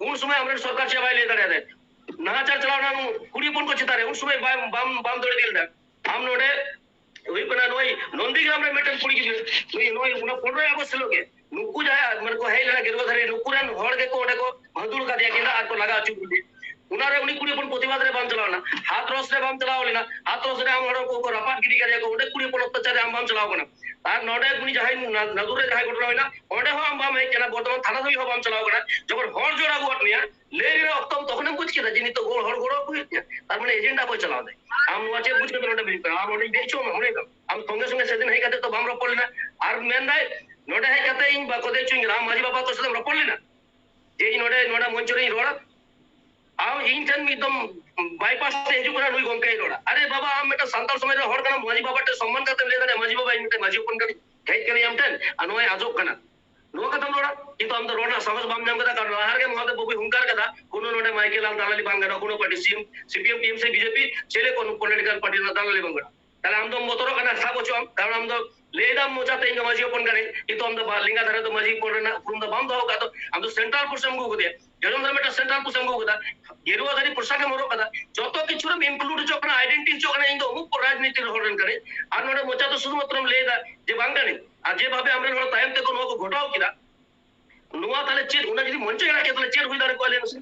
उन समय हमरे सरकार सेवा ले दाड़े दे नाचार चलावना कुड़ी पन को चितारे उन समय बाम दौड़े दिल दा आम नोडे वही बना नोई नंदीग्राम रे मेटन पुड़ी की नोई उना 15 अगस्त लोगे नुकु जाय मन को हेला गिरवा धरे नुकुरन होड़ के को ओडे को भंदुल का दिया किंदा आ को लगा अचु बुली उनारे उनी कुड़ी पन प्रतिवाद रे बाम चलावना हाथ रोस रे बाम चलाव लेना हाथ रोस रे हम हड़ को रपाट गिरी कर को ओडे कुड़ी पन अत्याचार हम बाम चलाव कना तार नोडे कुनी जहाय नदुर रे जहाय घटना होइना ओडे हो हम बाम हे केना बर्तमान थाना धोई हो बाम चलाव कना जबर हड़ जोड़ा गुटनिया ले रे अक्तम तखने बुझ के जिनी तो गोल हड़ गोड़ो बुझिया तार माने एजेंडा को चलाव दे हम वाचे बुझ के नोडे बिल हम ओडे बेचो हमने हम संगे संगे सेदिन हे कते तो बाम रपल ना आर मेन दाय नोडे हे कते इन बाको दे चुंग राम माजी बाबा को सदम रपल ना जे नोडे नोडा मंचरे रोड़ा आव इन ठन मिदम बाईपास से हिजु कना नुई गोंके रोड़ा अरे बाबा हम मेटा संताल समय रे हड़ कना माजी बाबा टे सम्मान करते ले दारे माजी बाबा इनते माजी ओपन करी गई कनी हम ठन अनोय आजोक कना नो कदम रोड़ा किंतु हम तो रोड़ा समझ बाम जाम कदा कर हार के मोहते बबी हुंकार कदा कोनो नोडे माइकेल आम दालाली बांगड़ा कोनो पार्टी सीपीएम टीएमसी बीजेपी चले कोनो पॉलिटिकल पार्टी ना दालाली बांगड़ा ताले हम तो मोतरो कना सब ओचो हम कारण हम तो लेदा मोचाते इंगा माजी ओपन करे किंतु हम तो लिंगा धरे तो माजी ओपन ना फ्रॉम द बाम दो का तो हम तो सेंट्रल पुश हमको को दिया जरम धर्म मेटा सेंट्रल पुश हमको कदा गेरुआ धरी पोशाके मोरो कदा जतो किछु रे इंक्लूड जो कना आइडेंटिटी जो कना इंदो मुक राजनीति होरन करे आर नोडे मोचा तो शुरू मात्र लेदा जे बांगणी आ जे भाबे हमरे हड़ टाइम ते को नो को घटाव किदा नुआ ताले चेर उना जदी मंच एड़ा के ताले चेर हुई दारे कोले नसे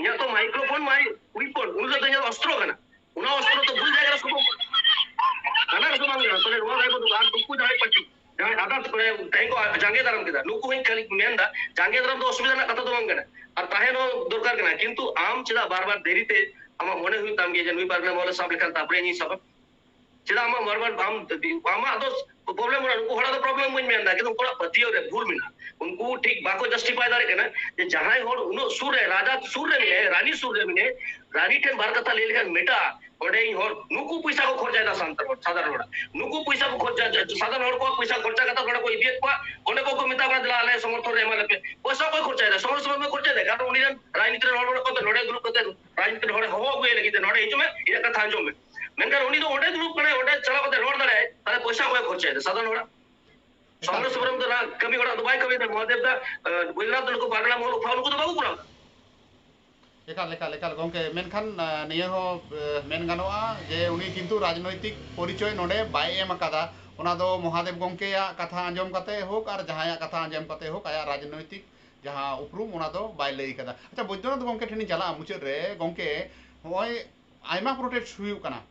या तो माइक्रोफोन माई विपन उन तो अस्त्र कना उना अस्त्र तो भूल जाएगा सब खाना रसो मांगना तोले नुआ गाय को आग दुकु जाय पट्टी जहां आदा टाइम को जांगे दारम किदा नुकु हिं खाली मेंदा जांगे दारम तो असुविधा ना कथा तो मांगना और ताहेनो दरकार कना किंतु आम चिदा बार-बार देरीते आमा मने हुई ताम के जनुई पारना मोले सब लेखन तापरे नि सब चिदा आमा बार-बार आमा आदोस प्रॉब्लम होना उनको हड़ा तो प्रॉब्लम मुझ में अंदा कि उनको पतियो रे भूल मिना उनको ठीक बाको जस्टिफाई दारे केना जे जहां होड़ उनो सुर रे राजा सुर रे मिने रानी सुर रे मिने रानी ठेन बार कथा ले लेखन मेटा ओडे होड़ नुकु पैसा को खर्चा दा सांतर साधारण होड़ा नुकु पैसा को खर्चा साधारण होड़ को पैसा खर्चा कथा होड़ा कोई दिए को ओने को मिता बड़ा दिला आले समर्थन रे माले पे पैसा को खर्चा दा समर्थन में खर्चा दे कारण उनी राजनीति रे होड़ को नोडे ग्रुप को राजनीति होड़ हो गए लगी नोडे हिजो में ये कथा अंजो में मेनकर उनी तो ओडे ग्रुप कने ओडे चला को रोड दारे ताले पैसा को खर्चा दे साधारण होड़ा समर सुब्रम तो कमी होड़ा दुबई कमी दे महादेव दा गुजरात को पागला मोल उठाव को तो बाबू पुरा लेकाल गोंके मेनखान निया हो मेन गानोआ जे उनी किंतु राजनैतिक परिचय नोडे बाय एम कादा ओना दो महादेव गोंके या कथा आंजम कते होक और जहां कथा आंजम कते होक आया राजनैतिक जहां उपरूम ओना दो बाय लई कदा अच्छा बैद्यनाथ गोंके ठेनी चला मुचाद रे गोंके होय आयमा प्रोटेस्ट हुयु कना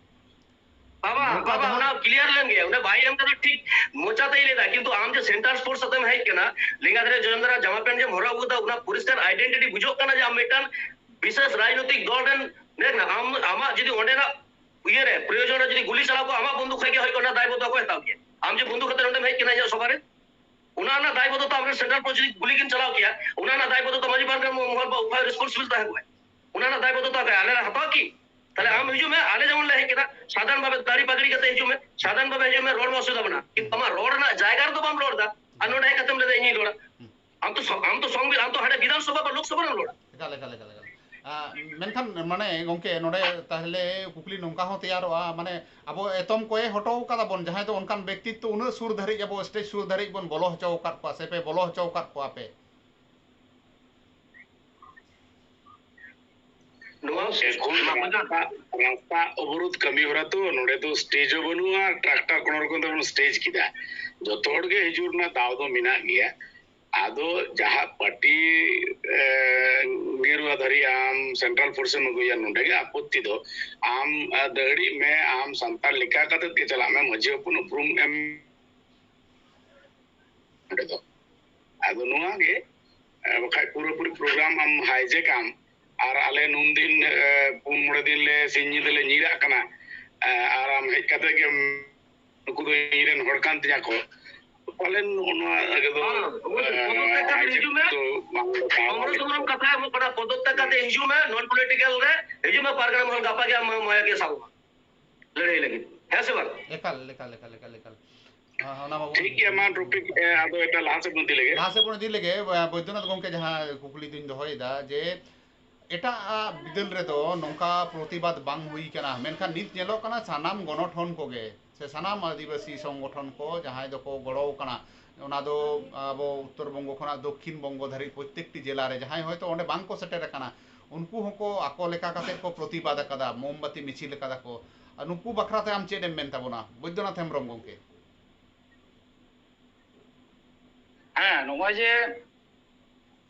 बाबा उना क्लियर लेन गया उना भाई हम तो ठीक मोचाते ही लेदा किंतु आम जे सेंटर स्पोर्ट्स सतम है केना लिंगाधरे जोंदरा जमा पेन जे मोरा उदा उना पुरस्कार आइडेंटिटी बुझो कना जे अमेटन विशेष राजनीतिक दल देन देखना हम आमा जदी ओंडे ना ये रे प्रयोजन जदी गुली चला को आमा बंदूक खाके होय कोना दायबद्ध को हेता के हम जे बंदूक खतरे ओंडे है केना जे सबारे उना दायबद्धता अपने सेंट्रल प्रोजेक्ट गुली किन चलाओ किया उना दायबद्धता माजी पार्क मोहल बा उपाय रिस्पांसिबिलिटी है उना दायबद्धता का आले हता की তাহলে আম হিজু মে আলে যেমন লে কিনা সাধারণ ভাবে দাড়ি পাগড়ি কাতে হিজু মে সাধারণ ভাবে হিজু মে রোড মে অসুবিধা বনা কিন্তু আমার রোড না জায়গার তো বাম রোড দা আনোডা হে কাতম লে ইনি রোড আম তো সংবিধান তো হাড়ে বিধানসভা বা লোকসভা রোড একালে একালে একালে मेनखान माने गंके नोडे ताहले कुकली नोंका हो तैयारोआ माने अब एतम कोए हटो कादा बन जहां तो उनकान व्यक्तित्व उन सुर धरि अब स्टेज सुर धरि बन बोलो हचो काट को से पे बोलो हचो काट को पे रास्ता अवरोध कमी हो रहा तो नोडे तो स्टेज बनुआ ट्रैक्टर कोन रकम स्टेज किदा जतो हड़ के हिजुर ना दाव दो मिना गया आदो जहाँ पार्टी गेरुआ धरी आम सेंट्रल फोर्स में गुया नोडे के आपत्ति दो आम दड़ी में आम संताल लिखा करते के चला में मजे अपन उपरुम एम दो आदो नुआ के बखाय पूरा प्रोग्राम आम हाईजेक आम आर आले नुन दिन पुन मोड़े दिन ले सिंजी दिले नीरा कना आर आम हेज कते के नुकु दो नीरेन हड़कान तिया को पालन ओनवा अगे दो कांग्रेस सुमरम कथा है बड़ा पदोत्तक काते हिजू में नॉन पॉलिटिकल रे हिजू में पारगना मोहल गापा के माया के साबु लड़ाई लगी है से बात एकाल ठीक है मान टॉपिक आदो एटा लास्ट बन दिलेगे बैद्यनाथ गंके जहां कुकली दिन दोहयदा जे एटा बिदल रे दो नोंका प्रतिबाद बांग हुई कना मेनखान नित नेलो कना सानाम गणठन कोगे से सानाम आदिवासी संगठन को जहां दो को गड़ो कना ओना दो अब उत्तर बंग खना दक्षिण बंग धरी प्रत्येकटी जिला रे जहां होयतो ओंडे बांग को सेटेर कना उनको हको आको लेका काते को प्रतिबाद कदा मोमबत्ती मिছিল कदा को नुकु बखराते आम चेडेम मेन ताबोना बैद्यनाथ हेम्ब्रम गंके हाँ नोवा जे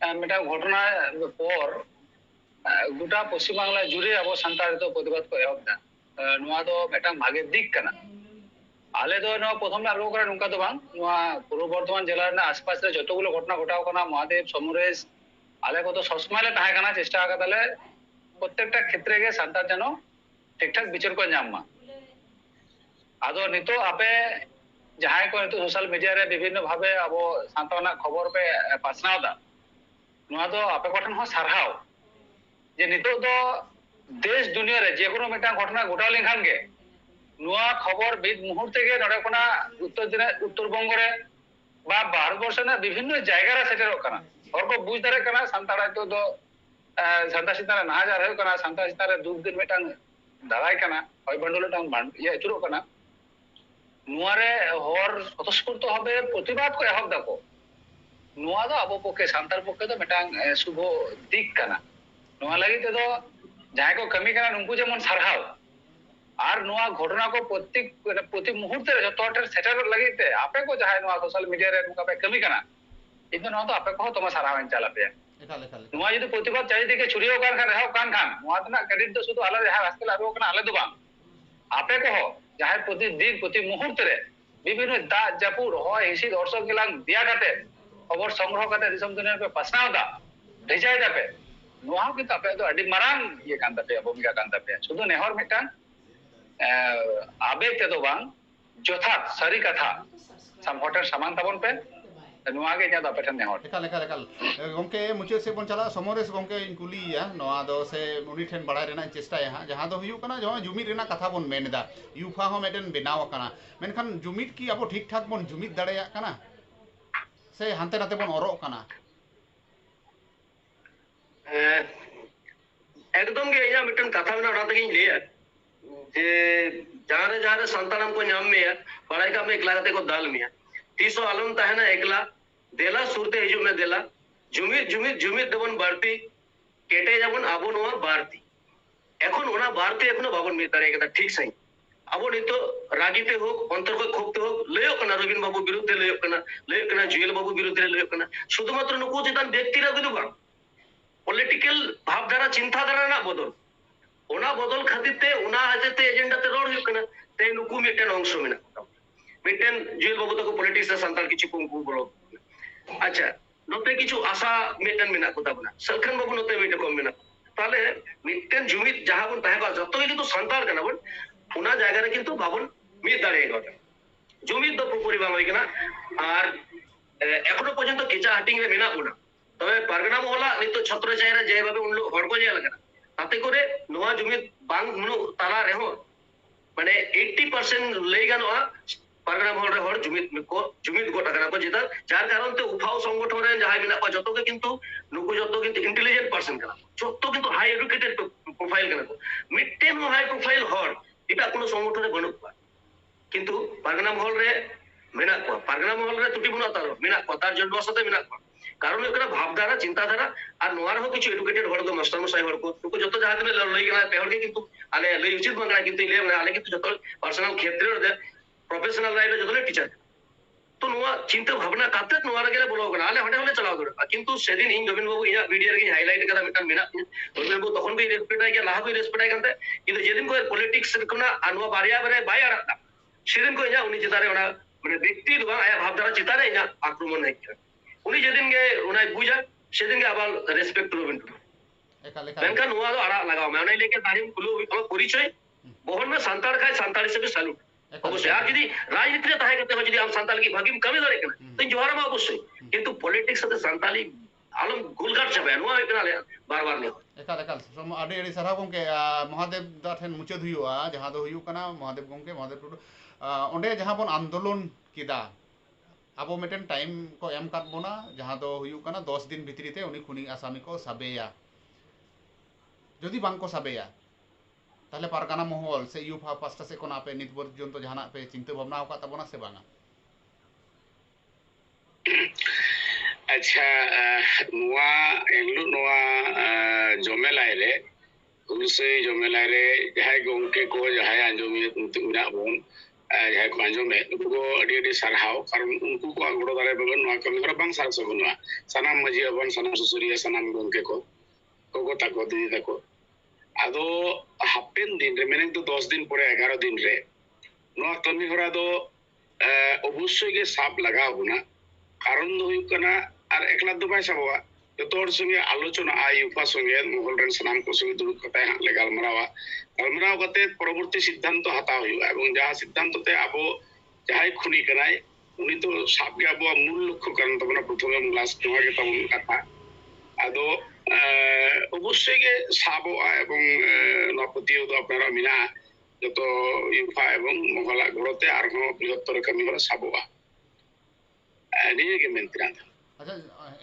मेटा घटना पर गोटा पश्चिम बांगला जुड़े अब सानतार तो प्रतिबाद को एहबदा नोवा दो मेटा भागे दिक कना आले दो नो प्रथम आरो करे नुका तो बांग नोवा पूर्व बर्धमान जिला ना आसपास रे जतगुलो घटना घटाव कना महादेव समरेश आले को तो ससमाले ताहे कना चेष्टा काताले प्रत्येकटा क्षेत्र के सानतार जनो ठीकठाक विचार को नाम आदो नितो आपे जहां को नितो सोशल मीडिया रे विभिन्न भावे अब सानताना खबर पे पासनावदा नोवा दो आपे कोठन हो सारहाव जे नितो दो देश दुनिया रे जे कोनो मेटा घटना घटाव लेखान के नुआ खबर बीत मुहूर्त के नडे कोना उत्तर बंग रे बा भारत वर्ष ना विभिन्न जायगा रे सेटेर कना और को बुझ दारे कना सानतारा तो सानता सितारा नाजार हो कना सानता सितारा दुख दिन मेटांग दाराय कना होय बंडल टांग ये चुरो कना नुआ रे हर स्वतस्फूर्त भावे प्रतिबाद को एहब दाको नुआ दो अब पके सानतार पके तो मेटांग शुभ दिक कना नुआ लगी ते दो जहां को कमी कना नुकु जेमन सारहाव आर नुआ घटना को प्रति मुहूर्त रे जतोटर सेटर लगी ते आपे को जहां नुआ सोशल मीडिया रे नुका पे कमी कना इदो नुआ तो आपे को तमा सारहावन चला पे नुआ यदि प्रतिबाद चाहि दिके छुरियो कान खान रहो कान खान नुआ तना क्रेडिट दो सुदो आला जहां रास्ते लागो कना आले दो बांग आपे को जहां प्रति दिन प्रति मुहूर्त रे विभिन्न दा जापुर होय हिसी दर्शक गिलांग दिया काते खबर संग्रह काते दिसम दुनिया पे पसनावदा भेजाय दापे नुआ के तापे तो अडी मरांग ये कान तापे भूमिका कान तापे सुदो नेहर मिटान आबेग ते दो बांग जथात सारी कथा समहटर समान ताबन पे नुआ के जा तापे नेहर एकाल गंके मुचे से बन चला समरेश गंके कुलिया नोआ दो से उनी ठेन बड़ाय रेना चेष्टा है जहां दो हुयु कना जो जुमिद रेना कथा बन मेनदा यूफा हो मेडन बेनाव कना मेनखान जुमिद की अब ठीक ठाक बन जुमिद दाड़ेया कना से हानते नाते बन अरो कना एकदम गे या मिटन कथा में ना तगिन लेया जे जहां रे संतानम को नाम में पढ़ाई का में एकला को दाल में तीसो आलम ता है ना एकला देला सुरते हिजु में देला जुमिद दबन बारती केटे जबन आबो नोआ बारती এখন ওনা বারতে এখনো বাবন মিতারে এটা ঠিক সাই আবো নিতো রাগিতে হোক অন্তর को खोपते হোক লয়ো কনা রবিন বাবু বিরুদ্ধে লয়ো কনা জুয়েল বাবু বিরুদ্ধে লয়ো কনা শুধুমাত্র নুকু যেতান ব্যক্তিরা কিন্তু বা পলিটিক্যাল ভাবধারা চিন্তাধারা না বদল ওনা বদল খাতিতে ওনা হাজতে এজেন্ডাতে রোড হইক না তে নুকু মিটেন অংশ মেনা মিটেন জুয়েল বাবু তো পলিটিক্স এ সান্তাল কিছু কোন বলো আচ্ছা নতে কিছু আশা মিটেন মেনা কথা বনা সলখান বাবু নতে মিটে কম মেনা তাহলে মিটেন জুমিত যাহা বন তাহা যত কিন্তু সান্তাল কেনা বন ওনা জায়গারে কিন্তু বাবন মিট দাঁড়িয়ে গেল জুমিত তো পুরি বাং হই কেনা আর এখনো পর্যন্ত কেঁচা হাটিং রে মেনা বনা তবে পারগানা মহলা নিতো ছত্র চাইরা যেভাবে উন লোক হড় কো ᱧᱮᱞ ᱠᱟᱱᱟ তাতে করে নোয়া জমি বাং মুনু তালা রেহো মানে 80% লই গানোয়া পারগানা মহল রে হড় জুমিত গোটা কানা কো যেটা যার কারণে উঠাও সংগঠন রে যাহাই মেনা কো যত কিন্তু নুকু যত কিন্তু ইন্টেলিজেন্ট পারসন কানা যত কিন্তু হাই এডুকেটেড প্রোফাইল কানা কো মিডটেন হাই প্রোফাইল হড় এটা কোনো সংগঠনে বনুক কিন্তু পারগানা মহল রে মেনা কো পারগানা মহল রে তুটি বুনা তার মেনা কো তার জন্য সাথে মেনা কো কারণ এটা ভাবধারা চিন্তাধারা আর নোয়ার হোক কিছু এডুকেটেড হড় কো মাস্টার মশাই হড় কো নুকু যত যাহা তুমি লই গনা পেহড় কিন্তু আলে লই উচিত বাংলা কিন্তু ইলে আলে কিন্তু যত পার্সোনাল ক্ষেত্রে রে প্রফেশনাল লাইফে যত টিচার তো নোয়া চিন্তা ভাবনা কাতে নোয়ার গেলে বলো না আলে হটে হলে চালাও দরকার কিন্তু সেদিন ইন জমিন বাবু ইয়া ভিডিও রে হাইলাইট করা মিটার মেনা জমিন বাবু তখন भी রেসপেক্ট আই লাহ भी রেসপেক্ট আই কানতে কিন্তু যেদিন কো পলিটিক্স কোনা আনোয়া বারিয়া বারে বাই আড়া সেদিন কো ইয়া উনি চিতারে ওনা মানে ব্যক্তি দুবা আয়া ভাবধারা চিতারে ইয়া আক্রমণ নাই উনি যেদিন গে উনাই বুঝা সেদিন গে আবার রেসপেক্ট করবেন বেনকা নোয়া তো আড়া লাগাও মানে ওনাই লেকে দাঁড়িয়ে খুলো পরিচয় বহন में সান্তাল খায় সান্তাল হিসেবে স্যালুট অবশ্যই আর যদি রাজনীতিতে তাহে করতে হয় যদি আম সান্তাল কি ভাগিম কমে ধরে কেন তো জোহার মা অবশ্যই কিন্তু পলিটিক্স সাথে সান্তালি আলম গুলঘাট চাবে নোয়া কেন বারবার নেই একাল একাল আডি আডি সারা গomke মহাদেব দা ঠেন মুচাদ হুᱭᱩᱜᱼᱟ ᱡᱟᱦᱟᱸ ᱫᱚ ᱦᱩᱭᱩᱜ ᱠᱟᱱᱟ মহাদেব গomke মহাদেব টুডু ᱚᱸᱰᱮ ᱡᱟᱦᱟᱸ ᱵᱚᱱ আন্দোলন কিদা ᱟᱵᱚ ᱢᱤᱫᱴᱮᱱ ᱴᱟইᱢ ᱠᱚ ᱮᱢ ᱠᱟᱫ ᱵᱚᱱᱟ ᱡᱟᱦᱟᱸ ᱫᱚ ᱦᱩᱭᱩᱜ ᱠᱟᱱᱟ 10 ᱫᱤᱱ ᱵᱷᱤᱛᱨᱤ ᱛᱮ ᱩᱱᱤ ᱠᱷᱩᱱᱤ ᱟᱥᱟᱢᱤ ᱠᱚ ᱥᱟᱵᱮᱭᱟ যদি বাং কো সাবেয়া তাহলে পারগানা মহল সে ইউফা পাঁচটা সে কোন আপে নিত পর্যন্ত জাহানা পে চিন্তা ভাবনা আকাত তাবনা সে বাঙা আচ্ছা নোয়া এগুলো নোয়া জমেলাই রে হুলসে জমেলাই রে যাহাই গমকে কো যাহাই আঞ্জমি মিনা বন যাহাই কো আঞ্জমে উनको আডি আডি সারহাও কারণ উनको কো গড়ো দারে বেগন নোয়া কমি হরা বাং সার সগুনवा সানাম মাজি বন সানাম সুসুরিয়া সানাম গমকে কো কোগো তাকো দিদি তাকো আদো হাপেন দিন রে মানে তো 10 দিন পরে 11 দিন রে নোয়া কমি হরা দো অবশ্যই গে সাপ লাগাও না কারণ দো হুᱭᱩᱜ ᱠᱟᱱᱟ আর একলা দো বাই সাবওয়া যত হর সঙ্গে আলোচনা আইউফা সঙ্গে মহল রেন সানাম কো সঙ্গে দুড়ুব কাতায় হালে গালমারাও কাতে পরবর্তী সিদ্ধান্ত হাতা হুᱭᱩᱜᱼᱟ এবং যাহা সিদ্ধান্ততে আবো যাহাই খুনি কানাই উনি তো সাবগে আবো মূল লক্ষ্য কারণ তখন প্রথমে লাস্ট নোয়া গে তখন কথা আদো অবশ্যই গে সাবওয়া এবং নপতিও তো আপনারা মিনা যত ইউফা এবং মহলা ঘরতে আর বৃহত্তর কামি হলো সাবওয়া নিয়ে গে মেনতিরান আচ্ছা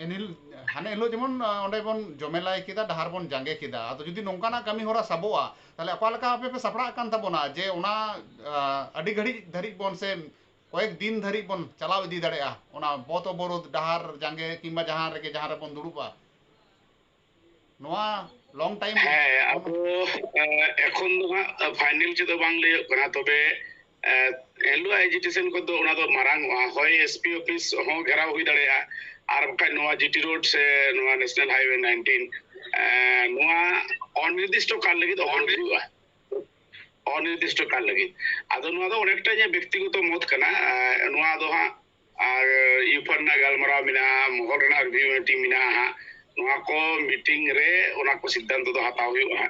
এনিল হানে এলো যেমন অন্ডে বন জমেলাই কিদা ডাহার বন জাঙ্গে কিদা আতো যদি নংকানা কামি হরা সাবোয়া তাহলে অকালকা আপে পে সাপড়া কান তাবনা যে ওনা আডি ঘড়ি ধরি বন সে কয়েক দিন ধরি বন চালাও ইদি দাড়েয়া ওনা বত বরদ ডাহার জাঙ্গে কিংবা জাহান রেগে জাহার বন দুড়ুপা নোয়া লং টাইম হ্যাঁ আবো এখন ফাইনাল যেটা বাংলা করা তবে এলো এজিটেশন কো তো ওনা তো মারাং হয় এসপি অফিস হো ঘেরাও হই দাঁড়িয়া আর বাকি নোয়া জিটি রোড সে নোয়া ন্যাশনাল হাইওয়ে 19 নোয়া অনির্দিষ্ট কাল লাগি তো অনির্দিষ্ট কাল লাগি আদো নোয়া তো অনেকটা যে ব্যক্তিগত মত কানা নোয়া দো হা আর ইউফার না গালমারা মিনা মহল রেনা রিভিউ টিম মিনা হা নোয়া কো মিটিং রে ওনা কো সিদ্ধান্ত তো হাতা হুᱭᱩᱜᱼᱟ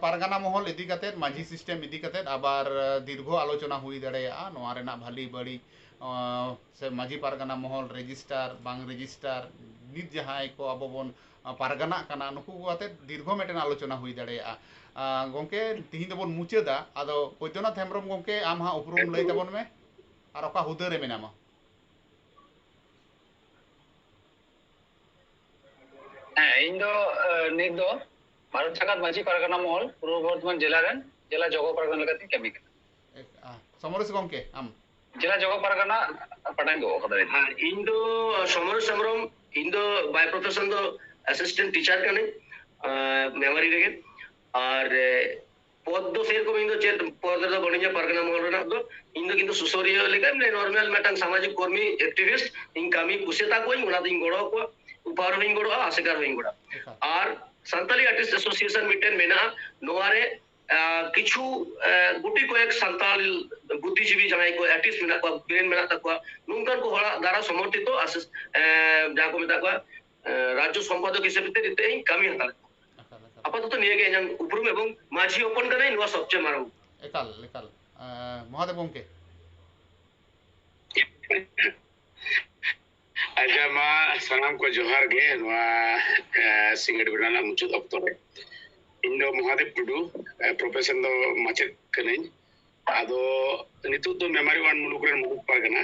পারগানা মহল ইদি কাতে মাঝি সিস্টেম ইদি কাতে আবার দীর্ঘ আলোচনা হুই দাঁড়ায়া নোয়া রেনা ভালি বাড়ি সে মাঝি পারগানা মহল রেজিস্টার বাং রেজিস্টার নিত যাহাই কো আবো বন পারগানা কানা নুকু কাতে দীর্ঘ মেটেন আলোচনা হুই দাঁড়ায়া গমকে তিহিন দবন মুচাদা আদো বৈদ্যনাথ হেমব্রম গমকে আম হা উপরুম লই তাবন মে আর ওকা হুদা রে মেনামা হ্যাঁ ইন দো নিত দো ভারত জাকাত মাঝি পারগানা মহল পূর্ব বর্ধমান জেলা রেন জেলা জগ পারগানা লেকাতে কামি কানা সমরেশ গমকে আম জেলা জগ পারগানা পাটাঙ্গো কদারে হ্যাঁ ইন্দো সমরেশ হেমব্রম ইন্দো বাই প্রফেশন দো অ্যাসিস্ট্যান্ট টিচার কানে মেমোরি রেগে আর পদ দো সেরকম ইন্দো চেত পদ দো বনিজা পারগানা মহল রেনা দো ইন্দো কিন্তু সুসরিয় লেকা নরমাল মেটাং সামাজিক কর্মী অ্যাক্টিভিস্ট ইন কামি কুসেতা কই ওনা দিন গড়ো কো উপহার হইং গড়ো আশেকার হইং গড়া আর সান্তালি আর্টিস্ট অ্যাসোসিয়েশন মিটেন মেনা নোয়ারে কিছু গুটি কয়েক সান্তাল বুদ্ধিজীবী জানাই কো আর্টিস্ট মেনা কো ব্রেন মেনা তাকো নুনকান কো হড়া দ্বারা সমর্থিত যা কো মেতা কো রাজ্য সম্পাদক হিসেবে দিতে কামি হাতাল আপাতত নিয়ে গে জান উপরুম এবং মাঝি ওপেন কানাই নোয়া সবচেয়ে মারাম একাল একাল মহাদেব গমকে ᱟᱪᱪᱷᱟ ᱢᱟ ᱥᱟᱱᱟᱢ ᱠᱚ ᱡᱚᱦᱟᱨ ᱜᱮ ᱱᱚᱣᱟ ᱥᱤᱸᱜᱟᱹᱲ ᱵᱮᱲᱟ ᱨᱮᱱᱟᱜ ᱢᱩᱪᱟᱹᱫ ᱚᱠᱛᱚ ᱨᱮ ᱤᱧ ᱫᱚ ᱢᱚᱦᱟᱫᱮᱵ ᱴᱩᱰᱩ ᱯᱨᱚᱯᱷᱮᱥᱚᱱ ᱫᱚ ᱢᱟᱪᱮᱫ ᱠᱟᱹᱱᱟᱹᱧ ᱟᱫᱚ ᱱᱤᱛᱚᱜ ᱫᱚ ᱢᱮᱢᱳᱨᱤ ᱳᱣᱟᱱ ᱢᱩᱞᱩᱠ ᱨᱮᱱ ᱢᱩᱞᱩᱠ ᱯᱟᱨᱜᱟᱱᱟ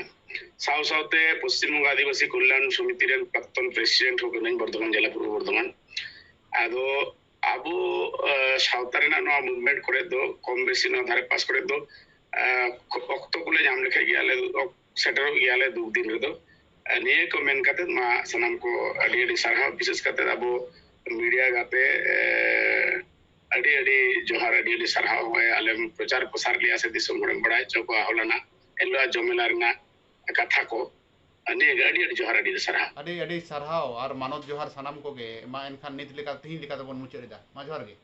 ᱥᱟᱶ ᱥᱟᱶᱛᱮ ᱯᱚᱥᱪᱤᱢ ᱵᱚᱝᱜᱚ ᱟᱹᱫᱤᱵᱟᱹᱥᱤ ᱠᱚᱞyaण সমিতি ᱨᱮᱱ ᱯᱨᱟক্ᱛᱚᱱ প্রেসিডেন্ট ᱦᱚᱸ ᱠᱟᱹᱱᱟᱹᱧ ᱵᱚᱨᱫᱷᱚᱢᱟᱱ ᱡᱮᱞᱟ ᱯᱩᱨᱵᱚ ᱵᱚᱨᱫᱷᱚᱢᱟᱱ ᱟᱫᱚ ᱟᱵᱚ ᱥᱟᱶᱛᱟ ᱨᱮᱱᱟᱜ ᱱᱚᱣᱟ ᱢᱩভᱢᱮন্ট ᱠᱚᱨᱮ ᱫᱚ ᱠᱚᱢ ᱵᱮᱥᱤ ᱱᱚᱣᱟ ᱫᱷᱟᱨᱮ ᱯᱟᱥ ᱠᱚᱨᱮ ᱫᱚ ᱚᱠᱛᱚ ᱠᱚᱞᱮ ᱧᱟᱢ ᱞᱮᱠᱷᱟᱡ ᱜᱮ ᱟᱞᱮ ᱥᱮᱴᱮᱨᱚᱜ ᱜᱮᱭᱟᱞᱮ ᱫᱩᱠ ᱫᱤᱱ ᱨᱮᱫᱚ ᱱᱤᱭᱟᱹ ᱠᱚ ᱢᱮᱱ ᱠᱟᱛᱮ ᱢᱟ ᱥᱟᱱᱟᱢ ᱠᱚ ᱟᱹᱰᱤ ᱟᱹᱰᱤ ᱥᱟᱨᱦᱟᱣ ᱵᱤশেষ ᱠᱟᱛᱮ ᱟᱵᱚ ᱢᱤᱰᱤয়া ᱜᱟᱛᱮ ᱟᱹᱰᱤ ᱟᱹᱰᱤ ᱡᱚᱦᱟᱨ ᱟᱹᱰᱤ ᱟᱹᱰᱤ ᱥᱟᱨᱦᱟᱣ ᱟᱞᱮᱢ ᱯᱨᱚᱪᱟᱨ ᱯᱨᱚᱥᱟᱨ ᱞᱮᱭᱟ ᱥᱮ ᱫᱤᱥᱚᱢ ᱦᱚᱲᱮᱢ ᱵᱟᱲᱟᱭ ᱦᱚᱪᱚ ᱠᱚᱣᱟ ᱦᱚᱞᱟᱱᱟᱜ ᱮᱱᱦᱤᱞᱳᱜ ᱡᱚᱢᱮᱞᱟ ᱨᱮᱱᱟᱜ ᱠᱟᱛᱷᱟ ᱠᱚ ᱱᱤᱭᱟᱹ ᱟᱹᱰᱤ ᱟᱹᱰि ᱡᱚᱦᱟर ᱟᱹᱰᱤ ᱥᱟᱨᱦᱟᱣ ᱟᱹᱰᱤ ᱟᱹᱰᱤ ᱥᱟᱨᱦᱟᱣ ᱟᱨ ᱢᱟᱱᱚᱛ ᱡᱚᱦᱟᱨ ᱥᱟᱱᱟᱢ ᱠᱚᱜᱮ ᱢᱟ ᱮᱱᱠᱷᱟᱱ ᱱᱤᱛ ᱞᱮᱠᱟ ᱛᱤᱦᱤᱧ ᱞᱮᱠᱟ ᱫᱚᱵᱚᱱ ᱢᱩᱪᱟᱹᱫ ᱮᱫᱟ ᱢᱟ ᱡᱚᱦᱟᱨ ᱜᱮ